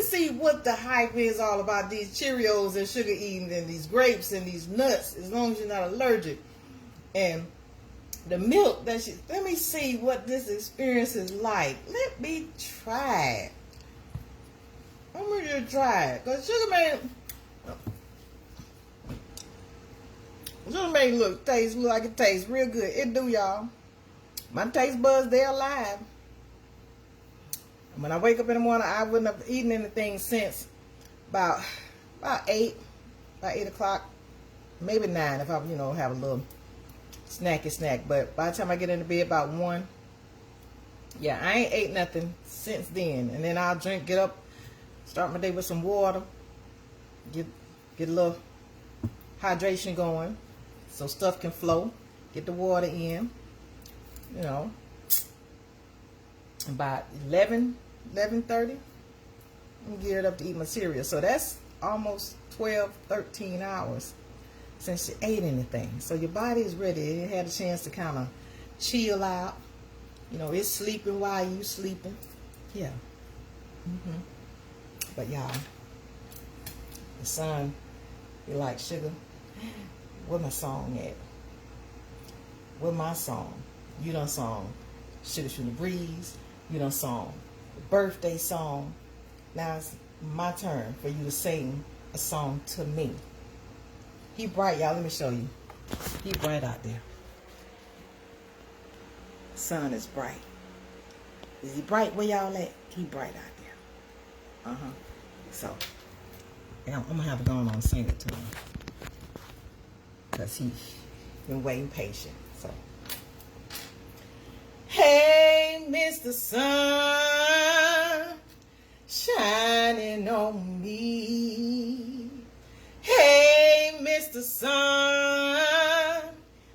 see what the hype is all about these Cheerios and sugar eating and these grapes and these nuts, as long as you're not allergic. And the milk let me see what this experience is like. Let me try it. I'm gonna just try it. Cause sugar made look like it tastes real good. It do, y'all. My taste buds, they're alive. When I wake up in the morning, I wouldn't have eaten anything since about 8 o'clock, maybe 9 if I have a little snacky snack. But by the time I get into bed about 1, yeah, I ain't ate nothing since then. And then I'll get up, start my day with some water, get a little hydration going so stuff can flow, get the water in, about 11:30, I'm geared up to eat my cereal. So that's almost 12, 13 hours since you ate anything. So your body is ready. It had a chance to kind of chill out. It's sleeping while you sleeping. Yeah. But y'all, the son, you like sugar? Where my song at? Where my song? You done song Shuga Shootin' Breeze. You done song the birthday song. Now it's my turn for you to sing a song to me. He bright, y'all. Let me show you. He bright out there. Sun is bright. Is he bright where y'all at? He bright out there. So, I'm going to have to go on and sing it to him. Because he's been waiting patient. So, hey, Mr. Sun, shining on me. Hey, Mr. Sun,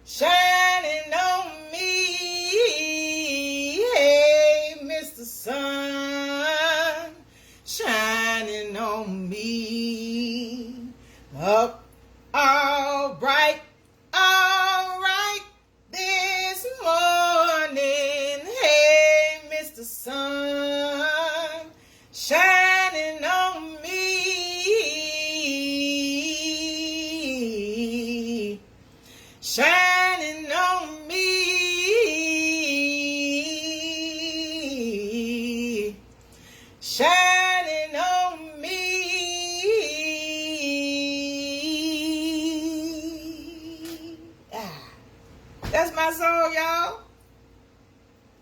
shining on me. Hey, Mr. Sun, shining on me. Up all bright this morning. Hey, Mr. Sun, shining on me. Shining on me. Shining on me. That's my song, y'all.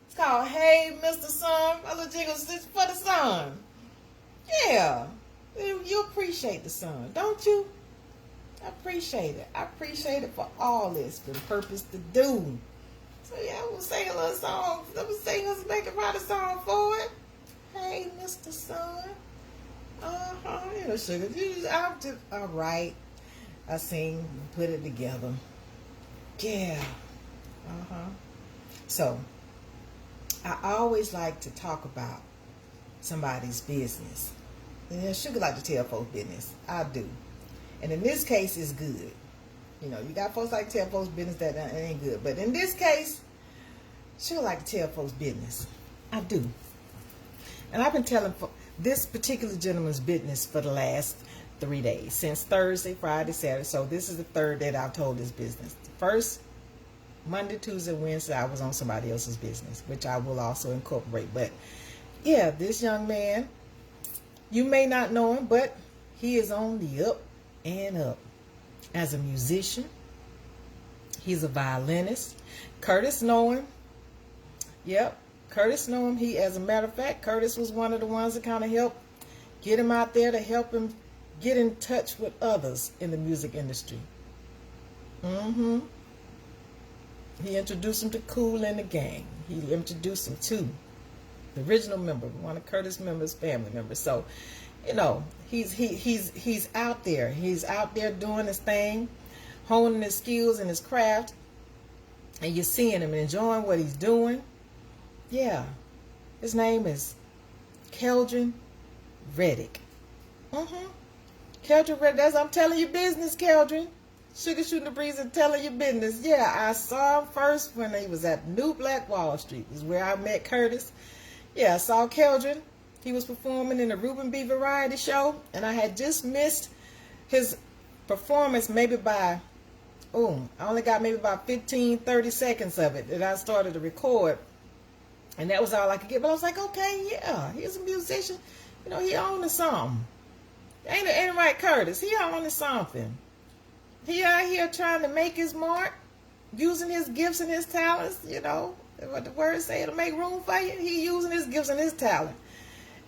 It's called Hey, Mr. Sun. My little jingle is for the sun. Yeah. You appreciate the sun, don't you? I appreciate it. I appreciate it for all it's been purpose to do. So yeah, I'm gonna sing a little song. I'm gonna sing us make a write a song for it. Hey, Mr. Sun. Sugar. I'm just all right. I sing, put it together. Yeah. So, I always like to talk about somebody's business. Sugar like to tell folks business. I do. And in this case, it's good. You got folks like to tell folks business that ain't good. But in this case, Sugar like to tell folks business. I do. And I've been telling this particular gentleman's business for the last 3 days. Since Thursday, Friday, Saturday. So this is the third day that I've told his business. First, Monday, Tuesday, Wednesday, I was on somebody else's business, which I will also incorporate. But yeah, this young man, you may not know him, but he is on the up and up. As a musician, he's a violinist. Curtis know him. Yep, Curtis know him. As a matter of fact, Curtis was one of the ones that kind of helped Get him out there to help him get in touch with others in the music industry. He introduced him to Kool and the Gang. He introduced him to the original member, one of Curtis' members, family members. So, you know, he's out there. He's out there doing his thing, honing his skills and his craft, and you're seeing him and enjoying what he's doing. Yeah, his name is Keldrin Reddick. Keldrin Reddick. I'm telling you business, Keldrin. Shuga Shootin the Breeze and telling you business. Yeah, I saw him first when he was at New Black Wall Street. Is where I met Curtis. Yeah, I saw Keldrin. He was performing in the Ruben B variety show, and I had just missed his performance maybe by, I only got maybe about 15, 30 seconds of it that I started to record. And that was all I could get. But I was like, okay, yeah, he's a musician. You know, he on to something. Ain't it right, Curtis? He on to something. He out here trying to make his mark, using his gifts and his talents, you know. What the words say, to make room for you. He using his gifts and his talent.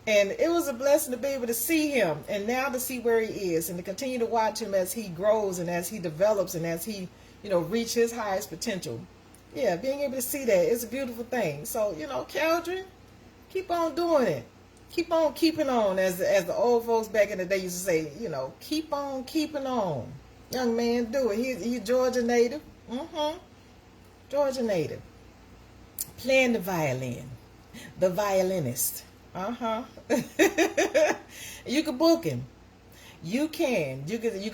And it was a blessing to be able to see him, and now to see where he is, and to continue to watch him as he grows and as he develops and as he, you know, reach his highest potential. Yeah, being able to see that is a beautiful thing. So, you know, Keldrin, keep on doing it. Keep on keeping on, as the old folks back in the day used to say, you know, keep on keeping on. Young man, do it. He's Georgia native. Georgia native. Playing the violin. The violinist. You can book him. You can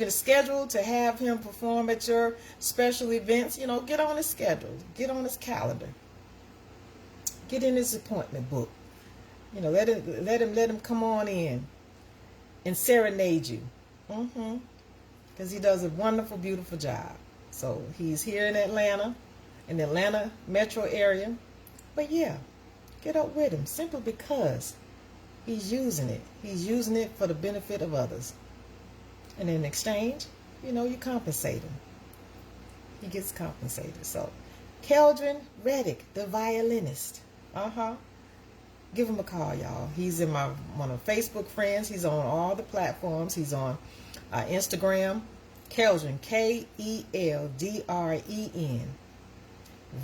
schedule to have him perform at your special events. You know, get on his schedule. Get on his calendar. Get in his appointment book. You know, let him come on in and serenade you. Because he does a wonderful, beautiful job. So he's here in Atlanta, in the Atlanta metro area. But yeah, get up with him simply because he's using it. He's using it for the benefit of others. And in exchange, you know, you compensate him. He gets compensated. So, Keldrin Reddick, the violinist. Give him a call, y'all. He's in one of my Facebook friends. He's on all the platforms. He's on Instagram. Keldrin, Keldrin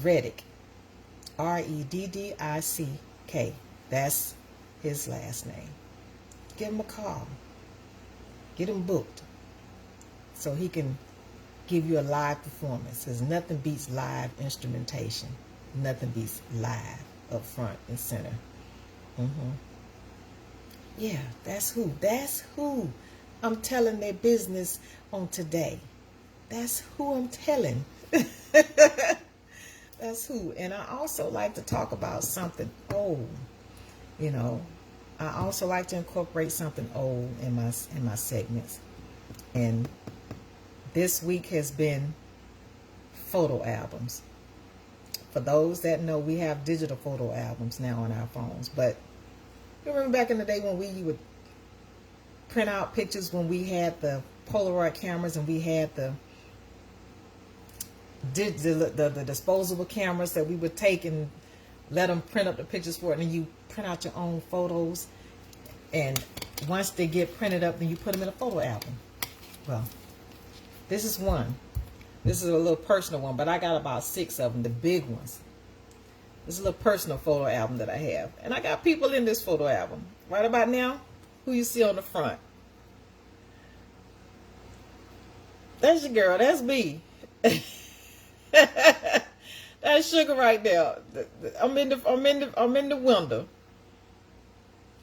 Reddick, Reddick. That's his last name. Give him a call. Get him booked so he can give you a live performance. Because nothing beats live instrumentation. Nothing beats live up front and center. Yeah, that's who. That's who I'm telling their business on today. That's who I'm telling. That's who. And I also like to talk about something old. You know, I also like to incorporate something old in my segments. And this week has been photo albums. For those that know, we have digital photo albums now on our phones. But you remember back in the day when we would print out pictures, when we had the Polaroid cameras and we had the disposable cameras that we would take and let them print up the pictures for it, and you print out your own photos, and once they get printed up, then you put them in a photo album. Well, this is one. This is a little personal one, but I got about 6 of them, the big ones. This is a little personal photo album that I have, and I got people in this photo album right about now. Who you see on the front? That's your girl. That's me. That's Shuga right there. I'm in the window.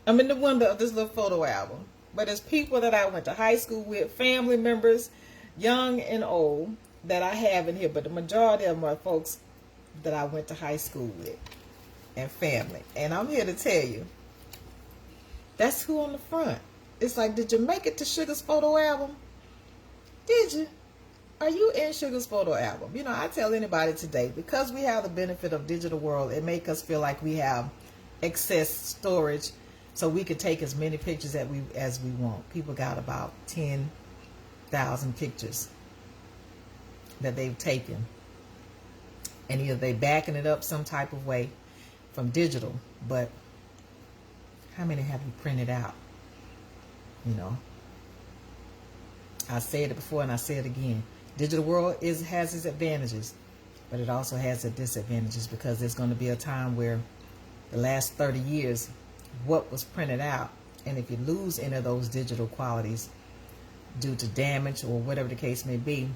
I'm in the window of this little photo album. But it's people that I went to high school with, family members, young and old, that I have in here. But the majority of them are folks that I went to high school with and family. And I'm here to tell you, that's who on the front. It's like, did you make it to Shuga's photo album? Did you? Are you in Shuga's photo album? You know, I tell anybody today, because we have the benefit of digital world, it makes us feel like we have excess storage, so we could take as many pictures as we want. People got about 10,000 pictures that they've taken, and either they backing it up some type of way from digital, but how many have you printed out? You know, I said it before and I say it again. Digital world has its advantages, but it also has its disadvantages, because there's going to be a time where the last 30 years, what was printed out, and if you lose any of those digital qualities due to damage or whatever the case may be,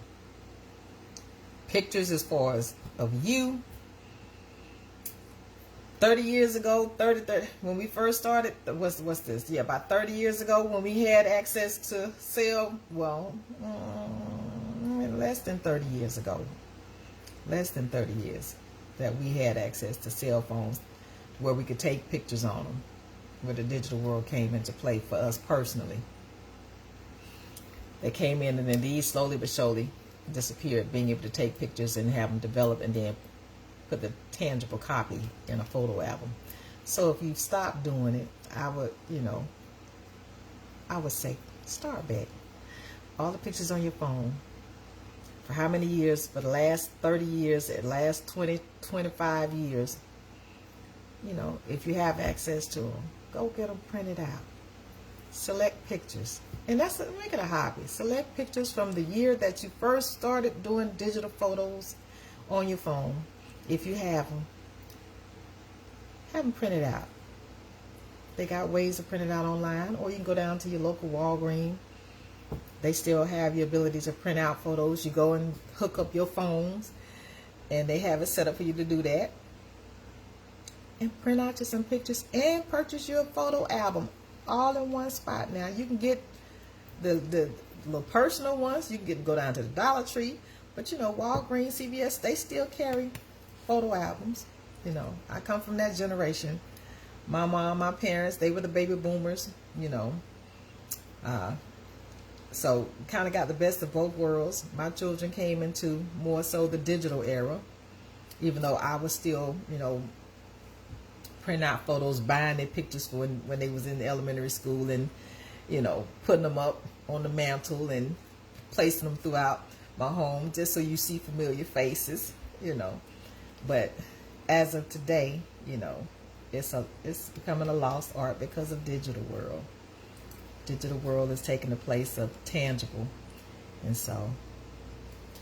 pictures as far as of you 30 years ago, 30 when we first started, what's this? Yeah, about 30 years ago when we had access to cell, well, less than 30 years ago. Less than 30 years that we had access to cell phones where we could take pictures on them, where the digital world came into play for us personally. They came in, and then these slowly but surely disappeared, being able to take pictures and have them develop and then put the tangible copy in a photo album. So if you stop doing it, I would say start back. All the pictures on your phone, for how many years? For the last 30 years, the last 20, 25 years, if you have access to them, go get them printed out. Select pictures. And make it a hobby. Select pictures from the year that you first started doing digital photos on your phone. If you have them printed out. They got ways to print it out online, or you can go down to your local Walgreens. They still have the ability to print out photos. You go and hook up your phones, and they have it set up for you to do that. And print out just some pictures and purchase your photo album all in one spot. Now, you can get the little personal ones. You can go down to the Dollar Tree. But, Walgreens, CVS, they still carry photo albums. I come from that generation. My mom, my parents, they were the baby boomers, so kind of got the best of both worlds. My children came into more so the digital era, even though I was still, printing out photos, buying their pictures for when they was in elementary school, and, putting them up on the mantle and placing them throughout my home just so you see familiar faces, But as of today, it's becoming a lost art because of digital world. Digital world is taking the place of tangible, and so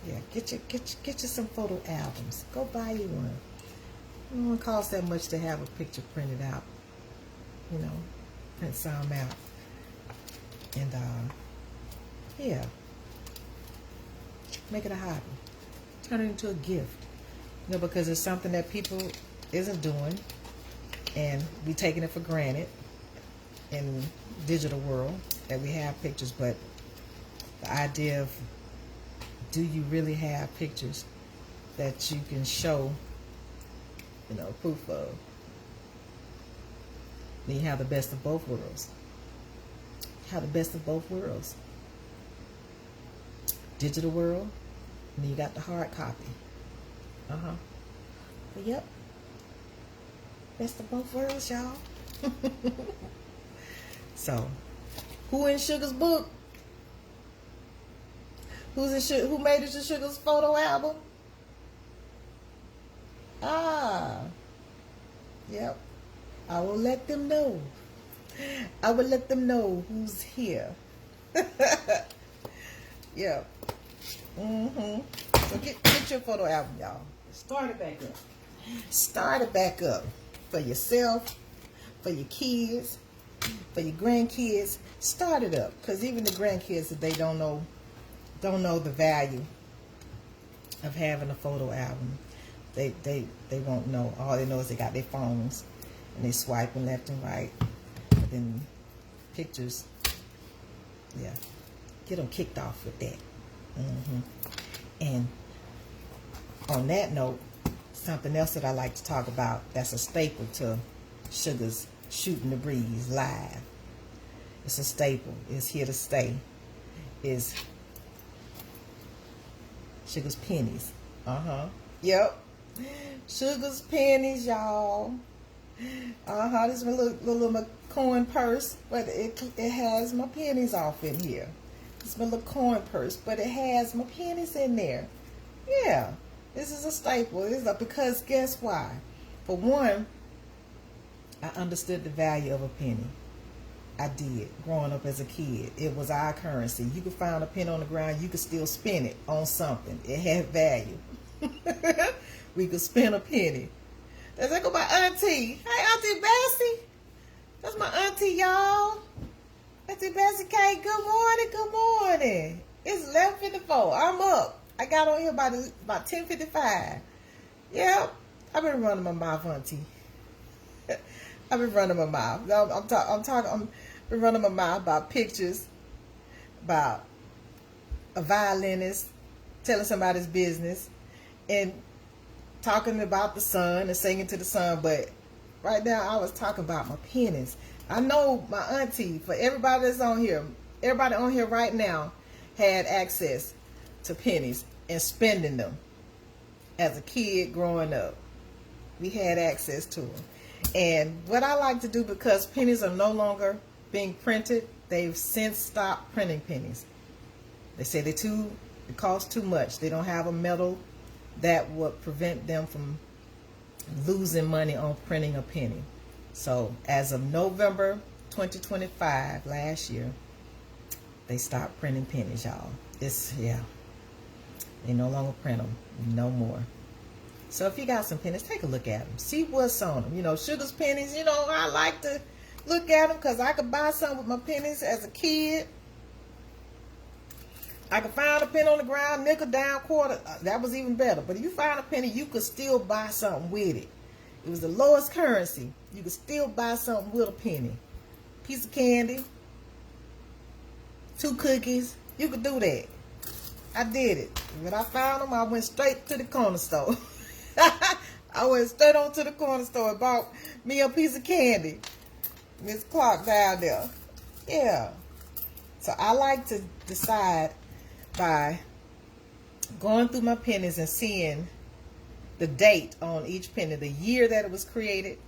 yeah, get you some photo albums. Go buy you one. It don't cost that much to have a picture printed out. Print some out, and yeah, make it a hobby. Turn it into a gift. Because it's something that people isn't doing, and we taking it for granted in digital world that we have pictures. But the idea of, do you really have pictures that you can show, proof of? Then you have the best of both worlds. You have the best of both worlds. Digital world, and then you got the hard copy. But yep, best of both worlds, y'all. So, who in Suga's book? Who made it to Suga's photo album? Yep. I will let them know. I will let them know who's here. Yep. So get your photo album, y'all. Start it back up. Start it back up for yourself, for your kids, for your grandkids. Start it up, because even the grandkids, if they don't know the value of having a photo album, they won't know. All they know is they got their phones and they swiping left and right. But then pictures, yeah, get them kicked off with that. And on that note, something else that I like to talk about that's a staple to Shuga's Shootin' the Breeze live. It's a staple. It's here to stay. Is Shuga's pennies. Yep. Shuga's pennies, y'all. This is my little coin purse, but it has my pennies off in here. It's my little coin purse, but it has my pennies in there. Yeah. This is a staple. Because guess why? For one, I understood the value of a penny. I did growing up as a kid. It was our currency. You could find a penny on the ground, you could still spend it on something. It had value. We could spend a penny. Let's go by Auntie. Hey, Auntie Bessie. That's my auntie, y'all. Auntie Bessie K. Good morning. Good morning. It's 11:54. I'm up. I got on here about 10:55. Yep. I've been running my mouth, Auntie. I've been running my mouth. I'm been running my mouth about pictures, about a violinist telling somebody's business, and talking about the sun and singing to the sun. But right now, I was talking about my pennies. I know my auntie, for everybody that's on here, everybody on here right now had access to pennies and spending them. As a kid growing up, we had access to them. And what I like to do, because pennies are no longer being printed, they've since stopped printing pennies. They say it costs too much. They don't have a metal that would prevent them from losing money on printing a penny. So as of November 2025, last year, they stopped printing pennies, y'all. They no longer print them, no more. So if you got some pennies, take a look at them. See what's on them. You know, Sugar's pennies, you know, I like to look at them because I could buy some with my pennies as a kid. I could find a penny on the ground, nickel down, quarter. That was even better. But if you find a penny, you could still buy something with it. It was the lowest currency. You could still buy something with a penny. Piece of candy, 2 cookies. You could do that. I did it. When I found them, I went straight to the corner store. I went straight on to the corner store and bought me a piece of candy. Miss Clark down there. Yeah. So I like to decide by going through my pennies and seeing the date on each penny, the year that it was created,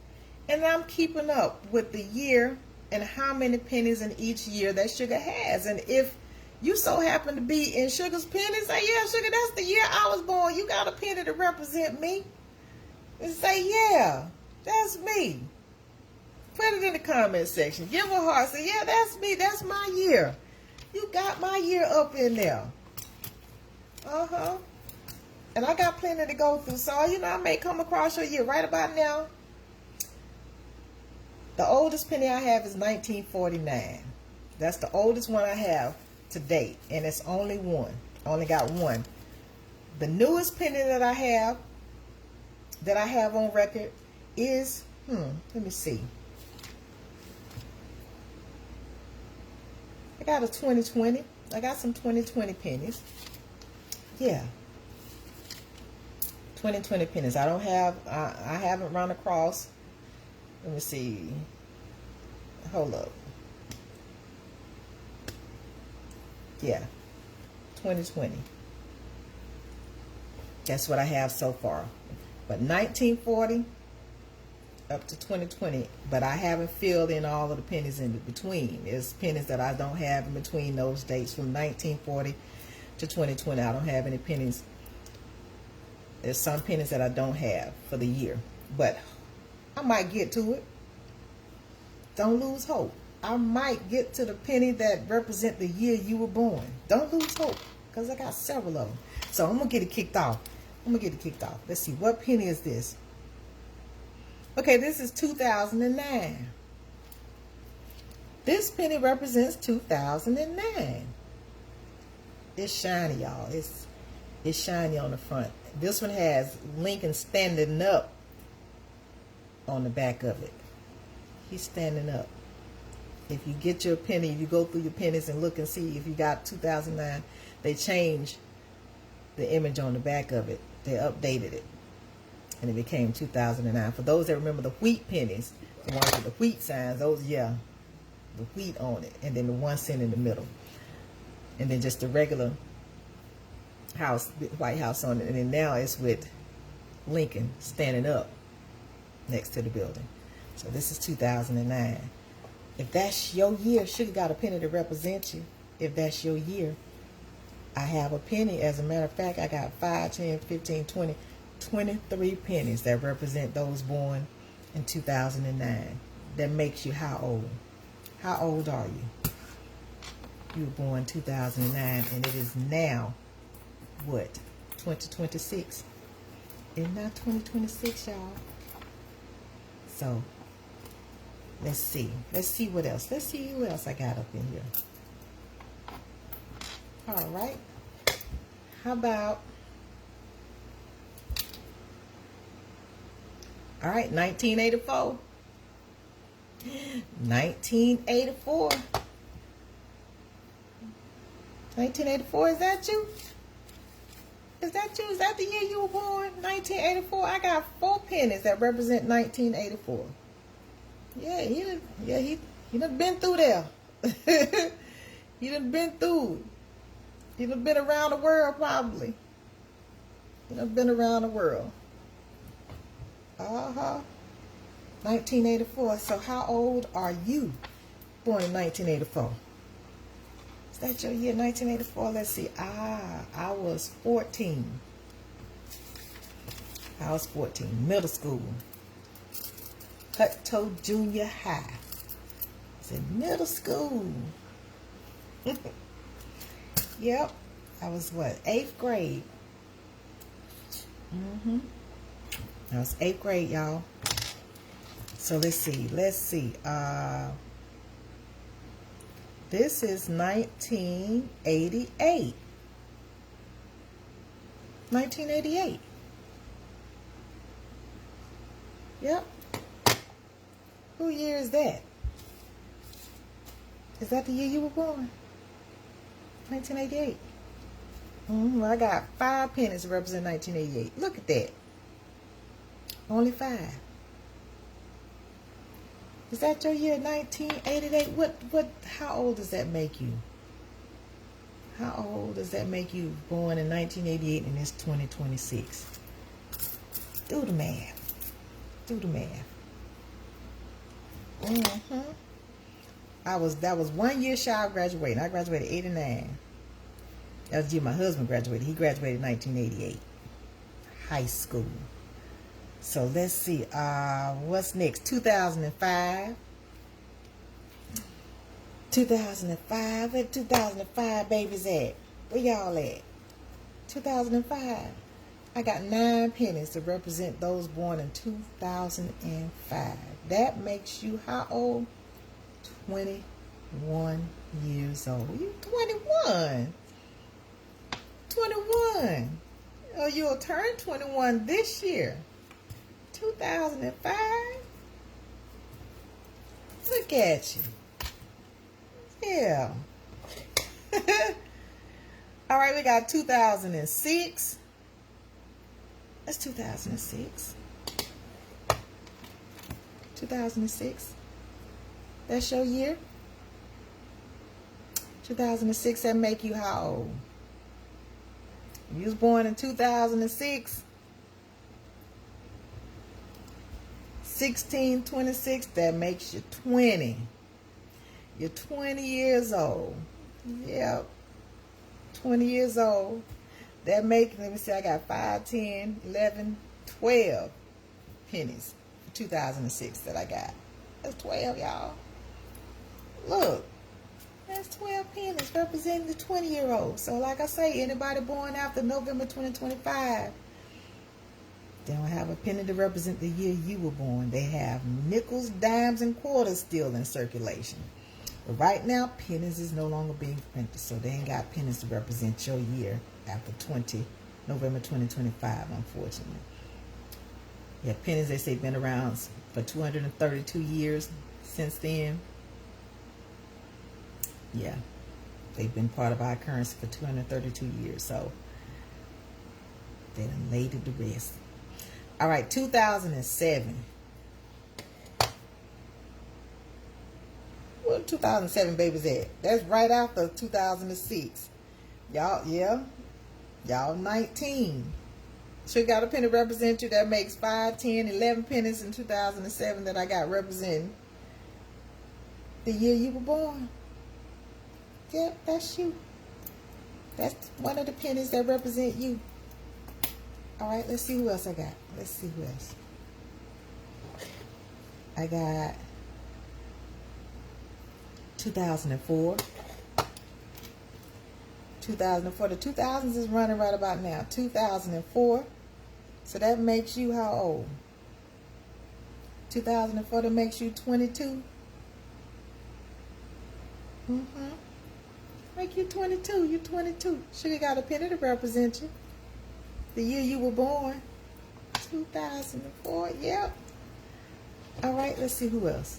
and I'm keeping up with the year and how many pennies in each year that Sugar has. And if you so happen to be in Sugar's pennies, say, yeah, Sugar, that's the year I was born. You got a penny to represent me. And say, yeah, that's me. Put it in the comment section. Give a heart. Say, yeah, that's me. That's my year. You got my year up in there. And I got plenty to go through. So, you know, I may come across your year right about now. The oldest penny I have is 1949. That's the oldest one I have to date. And it's only one. I only got one. The newest penny that I have on record is, let me see. I got a 2020. I got some 2020 pennies. Yeah. 2020 pennies. I haven't run across, let me see. Hold up. Yeah. 2020. That's what I have so far. But 1940 up to 2020, but I haven't filled in all of the pennies in between. There's pennies that I don't have in between those dates from 1940 to 2020. I don't have any pennies. There's some pennies that I don't have for the year, but I might get to it. Don't lose hope. I might get to the penny that represent the year you were born. Don't lose hope, because I got several of them. So I'm going to get it kicked off. Let's see, what penny is this? Okay, this is 2009. This penny represents 2009. It's shiny, y'all. It's shiny on the front. This one has Lincoln standing up on the back of it. He's standing up. If you get your penny, if you go through your pennies and look and see if you got 2009, they changed the image on the back of it. They updated it. And it became 2009. For those that remember the wheat pennies, the ones with the wheat signs, those, yeah, the wheat on it. And then the 1 cent in the middle. And then just the regular house, White House on it. And then now it's with Lincoln standing up next to the building. So this is 2009. If that's your year, Sugar got a penny to represent you. If that's your year, I have a penny. As a matter of fact, I got 5, 10, 15, 20, 23 pennies that represent those born in 2009. That makes you how old? How old are you? You were born 2009, and it is now, what, 2026? It's now 2026, y'all. So, let's see. Let's see what else. Let's see who else I got up in here. All right. How about, all right, 1984. 1984. 1984, is that you? Is that you? Is that the year you were born? 1984? I got 4 pennies that represent 1984. Yeah, he done been through there. He done been through. He done been around the world, probably. He done been around the world. 1984. So how old are you? Born in 1984. Is that your year, 1984? Let's see. I was 14. I was 14. Middle school. Hutto Junior High. It's in middle school. Yep. I was what? 8th grade. I was 8th grade, y'all. So let's see. This is 1988. 1988. Yep. Who year is that? Is that the year you were born? 1988. Well, I got 5 pennies to represent 1988. Look at that. Only 5. Is that your year, 1988? How old does that make you? How old does that make you, born in 1988 and it's 2026? Do the math. Do the math. That was 1 year shy of graduating. I graduated 89. That was the year my husband graduated. He graduated in 1988. High school. So let's see. What's next? 2005. 2005. Where 2005 babies at? Where y'all at? 2005. I got 9 pennies to represent those born in 2005. That makes you how old? 21 years old. You 21. 21. Oh, you'll turn 21 this year. 2005. Look at you. Yeah. All right, we got 2006. That's 2006. 2006. That's your year. 2006, that make you how old? You was born in 2006. 1626, that makes you 20. You're 20 years old. Yep. 20 years old. That makes, let me see, I got 5, 10, 11, 12 pennies for 2006 that I got. That's 12, y'all. Look. That's 12 pennies representing the 20-year-old. So like I say, anybody born after November 2025, they don't have a penny to represent the year you were born. They have nickels, dimes, and quarters still in circulation. But right now, pennies is no longer being printed, so they ain't got pennies to represent your year after November 2025, unfortunately. Yeah, pennies, they say, been around for 232 years since then. Yeah, they've been part of our currency for 232 years, so they done laid it to rest. All right, 2007. Where 2007 babies at? That's right after 2006. Y'all, yeah. Y'all 19. Sure got a penny represent you. That makes 5, 10, 11 pennies in 2007 that I got representing the year you were born. Yep, that's you. That's one of the pennies that represent you. All right, let's see who else I got. Let's see who else. I got 2004. 2004. The 2000s is running right about now. 2004. So that makes you how old? 2004, that makes you 22. Make you 22. You 22. Sugar got a penny to represent you. The year you were born. 2004. Yep. All right, let's see who else.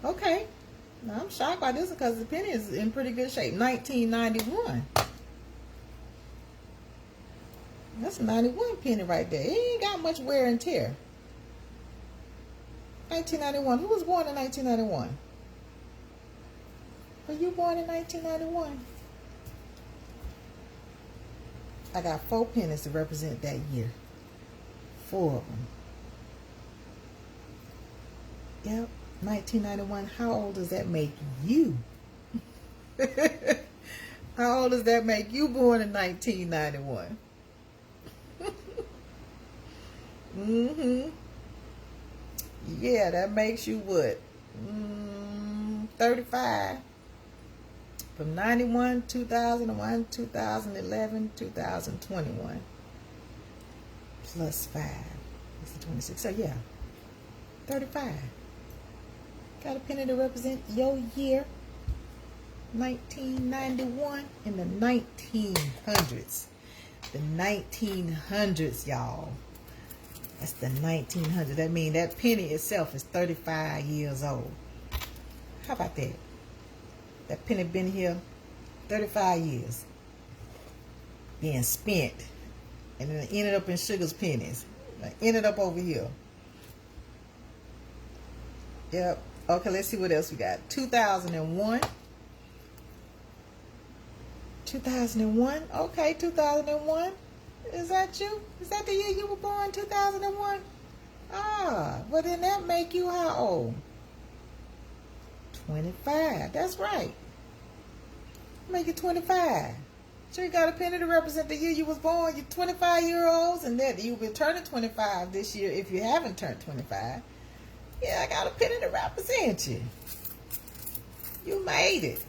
Okay. Now, I'm shocked by this because the penny is in pretty good shape. 1991. That's a 91 penny right there. It ain't got much wear and tear. 1991. Who was born in 1991? Were you born in 1991? I got 4 pennies to represent that year. 4 of them. Yep. 1991. How old does that make you? How old does that make you born in 1991? Yeah, that makes you what? 35. From 91, 2001, 2011, 2021. Plus 5. That's 26. So yeah. 35. Got a penny to represent your year. 1991 in the 1900s. The 1900s, y'all. That's the 1900s. That means that penny itself is 35 years old. How about that? That penny been here 35 years. Being spent. And then it ended up in Sugar's pennies. It ended up over here. Yep. Okay, let's see what else we got. 2001. 2001. Okay, 2001. Is that you? Is that the year you were born, 2001? Ah, well then that make you how old? 25. That's right. Make you 25. So you got a penny to represent the year you was born. You're 25-year-olds, and that you'll be turning 25 this year if you haven't turned 25. Yeah, I got a penny to represent you. You made it.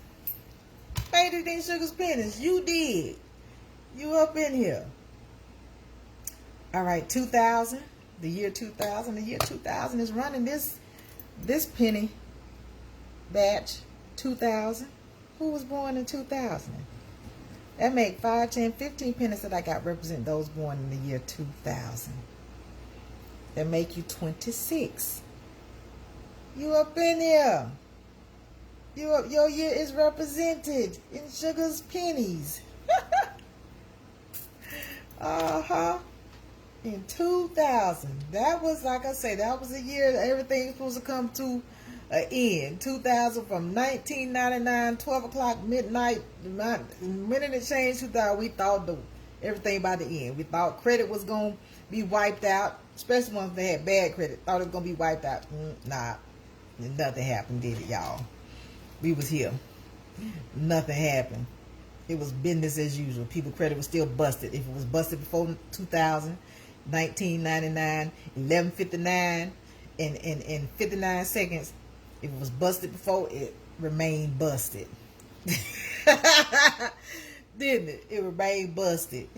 Made it in Sugar's pennies. You did. You up in here. All right, 2000. The year 2000. The year 2000 is running this penny batch. 2000. Who was born in 2000? That make 5, 10, 15 pennies that I got represent those born in the year 2000. That make you 26. You up in here. You up. Your year is represented in Sugar's pennies. In 2000. That was, like I say, that was a year that everything was supposed to come to an end. 2000, from 1999, 12 o'clock, midnight. The minute it changed 2000, we thought everything about the end. We thought credit was going to be wiped out, especially ones that had bad credit. Thought it was going to be wiped out. Nah. Nothing happened, did it, y'all? We was here. Nothing happened. It was business as usual. People credit was still busted. If it was busted before 2000, 1999, 11:59, and 59 seconds, if it was busted before, it remained busted. Didn't it? It remained busted.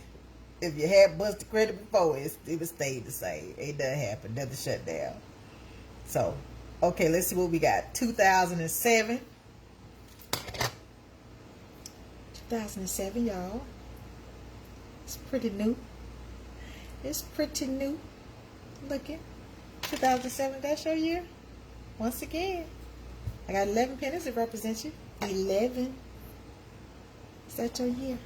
If you had busted credit before, it stayed the same. Ain't nothing happened. Nothing shut down. So, okay, let's see what we got. 2007. 2007, y'all. It's pretty new. It's pretty new looking. 2007, that's your year. Once again, I got 11 pennies to represent you. 11. Is that your year?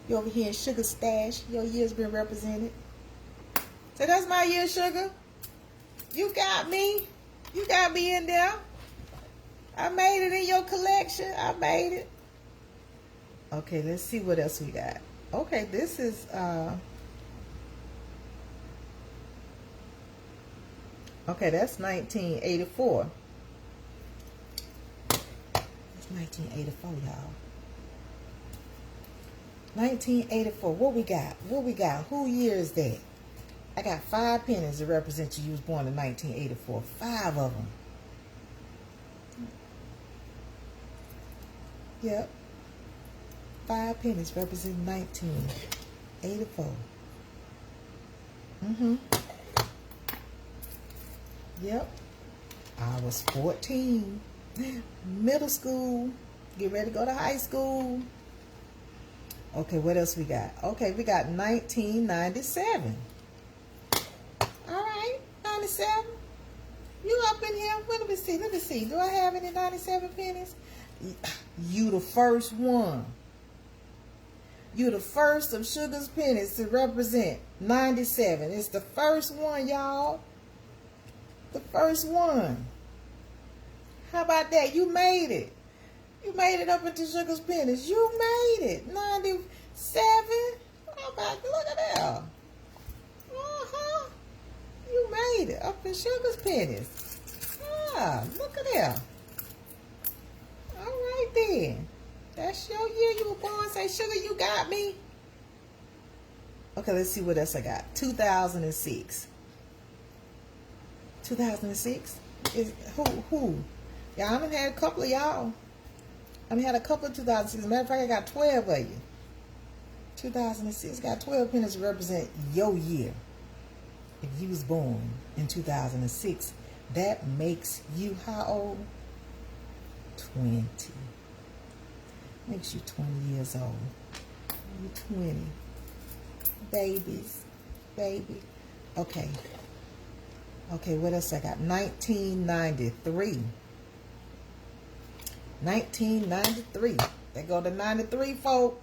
You over here in Sugar Stash. Your year's been represented. So that's my year, Sugar. You got me. You got me in there. I made it in your collection. I made it. Okay, let's see what else we got. Okay, this is okay, that's 1984. That's 1984, y'all. 1984. What we got? What we got? Who year is that? I got 5 pennies to represent you. You was born in 1984. 5 of them. Yep. 5 pennies represent 1984. Yep. I was 14. Middle school. Get ready to go to high school. Okay, what else we got? Okay, we got 1997. All right, 97. You up in here? Well, let me see. Let me see. Do I have any 97 pennies? You the first one. You the first of Shuga's pennies to represent 97. It's the first one, y'all. The first one. How about that? You made it. You made it up into Shuga's pennies. You made it. 97. How about, look at that. You made it up in Shuga's pennies. Ah, look at that. All right then. That's your year you were born. Say, Shuga, you got me. Okay, let's see what else I got. 2006. 2006? Is who? Yeah, I done had a couple of y'all. I done had a couple of 2006. As a matter of fact, I got 12 of you. 2006 got 12 pennies to represent your year. If you was born in 2006, that makes you how old? 20. Makes you 20 years old. You 20. Babies. Baby. Okay. Okay, what else I got? 1993. 1993. They go to 93, folk.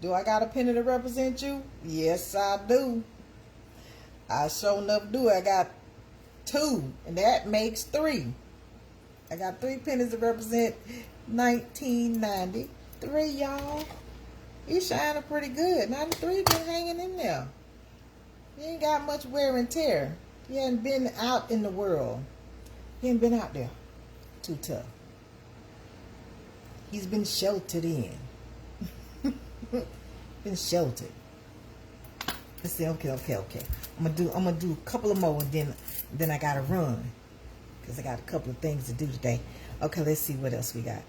Do I got a penny to represent you? Yes, I do. I sure enough do. I got 2, and that makes 3. I got 3 pennies to represent 1993, y'all. He's shining pretty good. 93 been hanging in there. He ain't got much wear and tear. He hadn't been out in the world. He ain't been out there. Too tough. He's been sheltered in. Been sheltered. Let's see. Okay. I'm gonna do a couple of more, and then I gotta run because I got a couple of things to do today. Okay, let's see what else we got.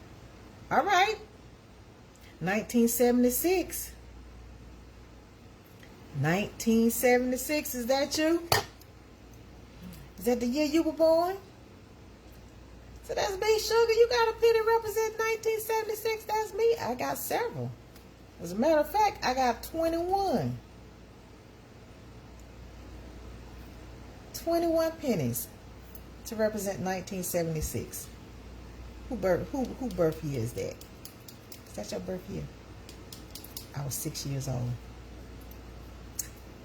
All right, 1976. 1976. Is that you? Is that the year you were born? So that's me, Shuga. You got a penny represent 1976. That's me. I got several. As a matter of fact, I got 21. 21 pennies to represent 1976. Who birth year is that? Is that your birth year? I was 6 years old.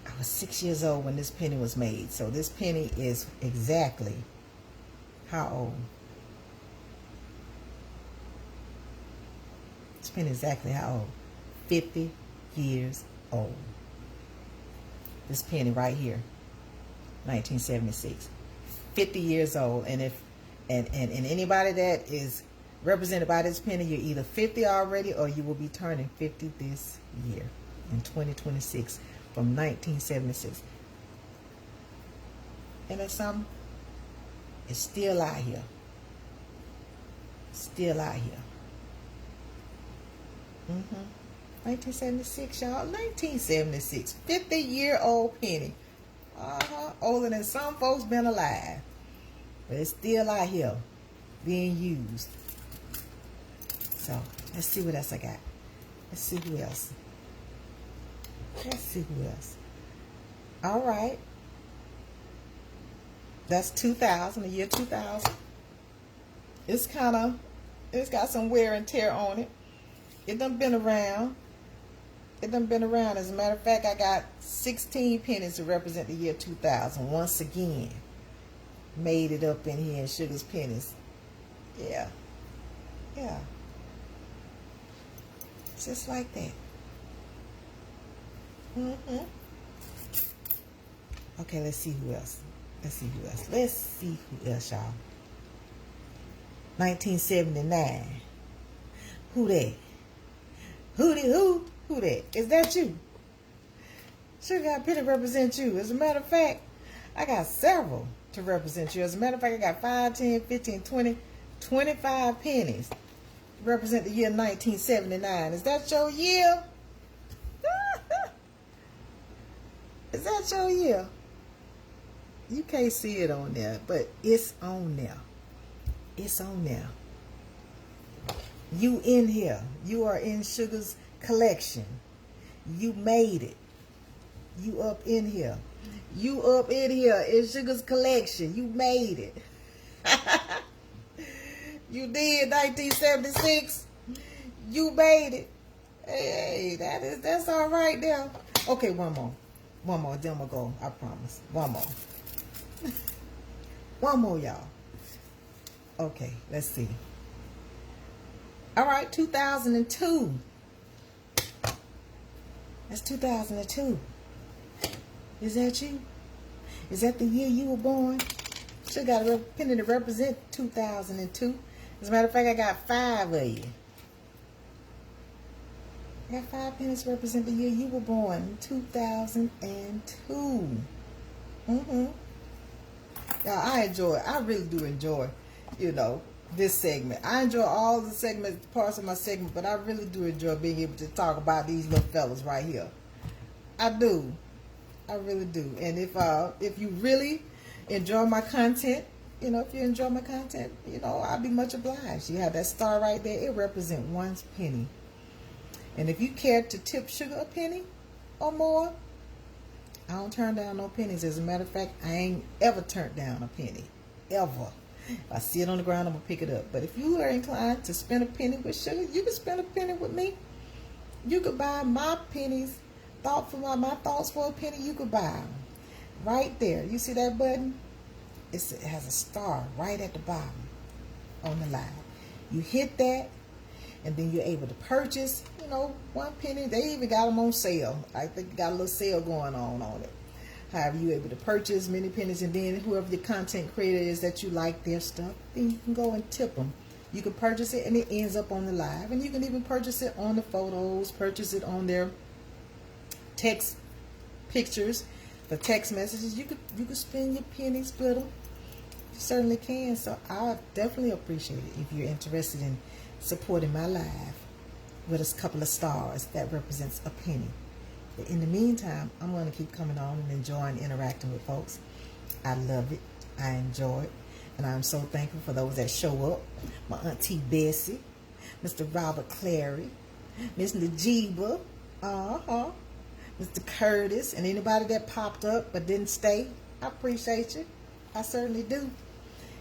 I was 6 years old when this penny was made. So this penny is exactly how old? This penny is exactly how old? 50 years old. This penny right here, 1976. 50 years old. And if and anybody that is represented by this penny, you're either 50 already or you will be turning 50 this year in 2026 from 1976. And that's something. It's still out here. Still out here. 1976, y'all. 1976. 50-year-old penny. Older than some folks been alive. But it's still out here being used. So, let's see what else I got. Let's see who else. All right. That's 2000, the year 2000. It's got some wear and tear on it. It done been around. As a matter of fact, I got 16 pennies to represent the year 2000. Once again, made it up in here in Shuga's pennies. Yeah. Just like that. Okay, let's see who else. Y'all. 1979. Who that? Who that? Is that you? Shuga got a penny to represent you. As a matter of fact, I got several to represent you. As a matter of fact, I got 5, 10, 15, 20, 25 pennies represent the year 1979. Is that your year? Is that your year? You can't see it on there, but it's on there. It's on there. You in here. You are in Shuga's collection. You made it. You up in here. You up in here in Shuga's collection. You made it. You did 1976. You made it. Hey, that's all right there. Okay, one more. One more, then we'll go. I promise. One more. One more, y'all. Okay, let's see. All right, 2002. That's 2002. Is that you? Is that the year you were born? Should got a penny to represent 2002. As a matter of fact, I got 5 of you. I got 5 pennies to represent the year you were born, 2002. Y'all, I really do enjoy, this segment. I enjoy all the segments, parts of my segment, but I really do enjoy being able to talk about these little fellas right here. I do. I really do. And if you really enjoy my content, if you enjoy my content, I'll be much obliged. You have that star right there. It represents 1 penny. And if you care to tip Shuga a penny or more, I don't turn down no pennies. As a matter of fact, I ain't ever turned down a penny. Ever. If I see it on the ground, I'm going to pick it up. But if you are inclined to spend a penny with Shuga, you can spend a penny with me. You could buy my pennies. My thoughts for a penny, you could buy them. Right there. You see that button? It has a star right at the bottom on the line. You hit that, and then you're able to purchase, 1 penny. They even got them on sale. I think you got a little sale going on it. However, you're able to purchase many pennies, and then whoever the content creator is that you like their stuff, then you can go and tip them. You can purchase it, and it ends up on the live. And you can even purchase it on the photos, purchase it on their text pictures, the text messages. You could spend your pennies with them. You certainly can. So I definitely appreciate it if you're interested in supporting my live with a couple of stars that represents a penny. But in the meantime, I'm going to keep coming on and enjoying interacting with folks. I love it. I enjoy it. And I'm so thankful for those that show up. My Auntie Bessie, Mr. Robert Clary, Miss Najiba, Mr. Curtis, and anybody that popped up but didn't stay. I appreciate you. I certainly do.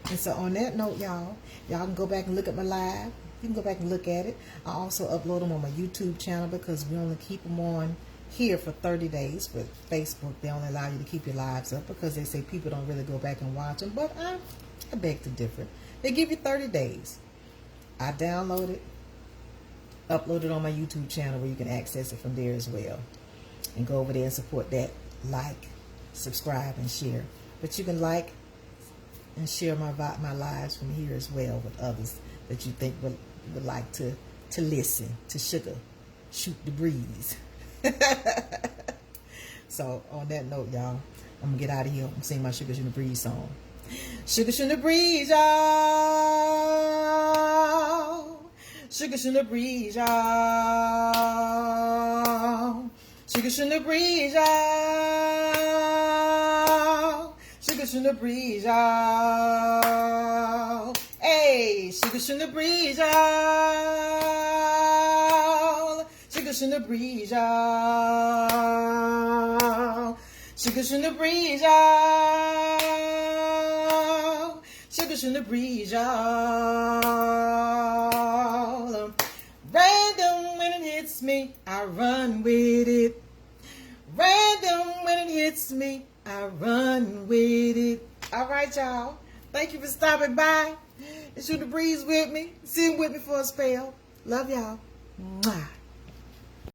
And so on that note, y'all can go back and look at my live. You can go back and look at it. I also upload them on my YouTube channel because we only keep them on here for 30 days. With Facebook, they only allow you to keep your lives up because they say people don't really go back and watch them. But I beg to differ. They give you 30 days. I download it, upload it on my YouTube channel where you can access it from there as well. And go over there and support that. Like, subscribe, and share. But you can like and share my lives from here as well with others that you think would like to listen to Shuga Shoot the Breeze. So on that note, y'all, I'm gonna get out of here. I'm singing my Shuga Shootin' the Breeze song. Shuga Shootin' the Breeze, y'all. Shuga Shootin' the Breeze, y'all. Shuga Shootin' the Breeze, y'all. Shuga Shootin' the Breeze, y'all. Hey, Shuga Shootin' the Breeze, y'all. Shuga Shootin' the Breeze, y'all. Shuga Shootin' the Breeze, y'all. Shuga Shootin' the Breeze, y'all. Random when it hits me, I run with it. Random when it hits me, I run with it. All right, y'all. Thank you for stopping by and shoot the breeze with me. Sing with me for a spell. Love y'all. Mwah.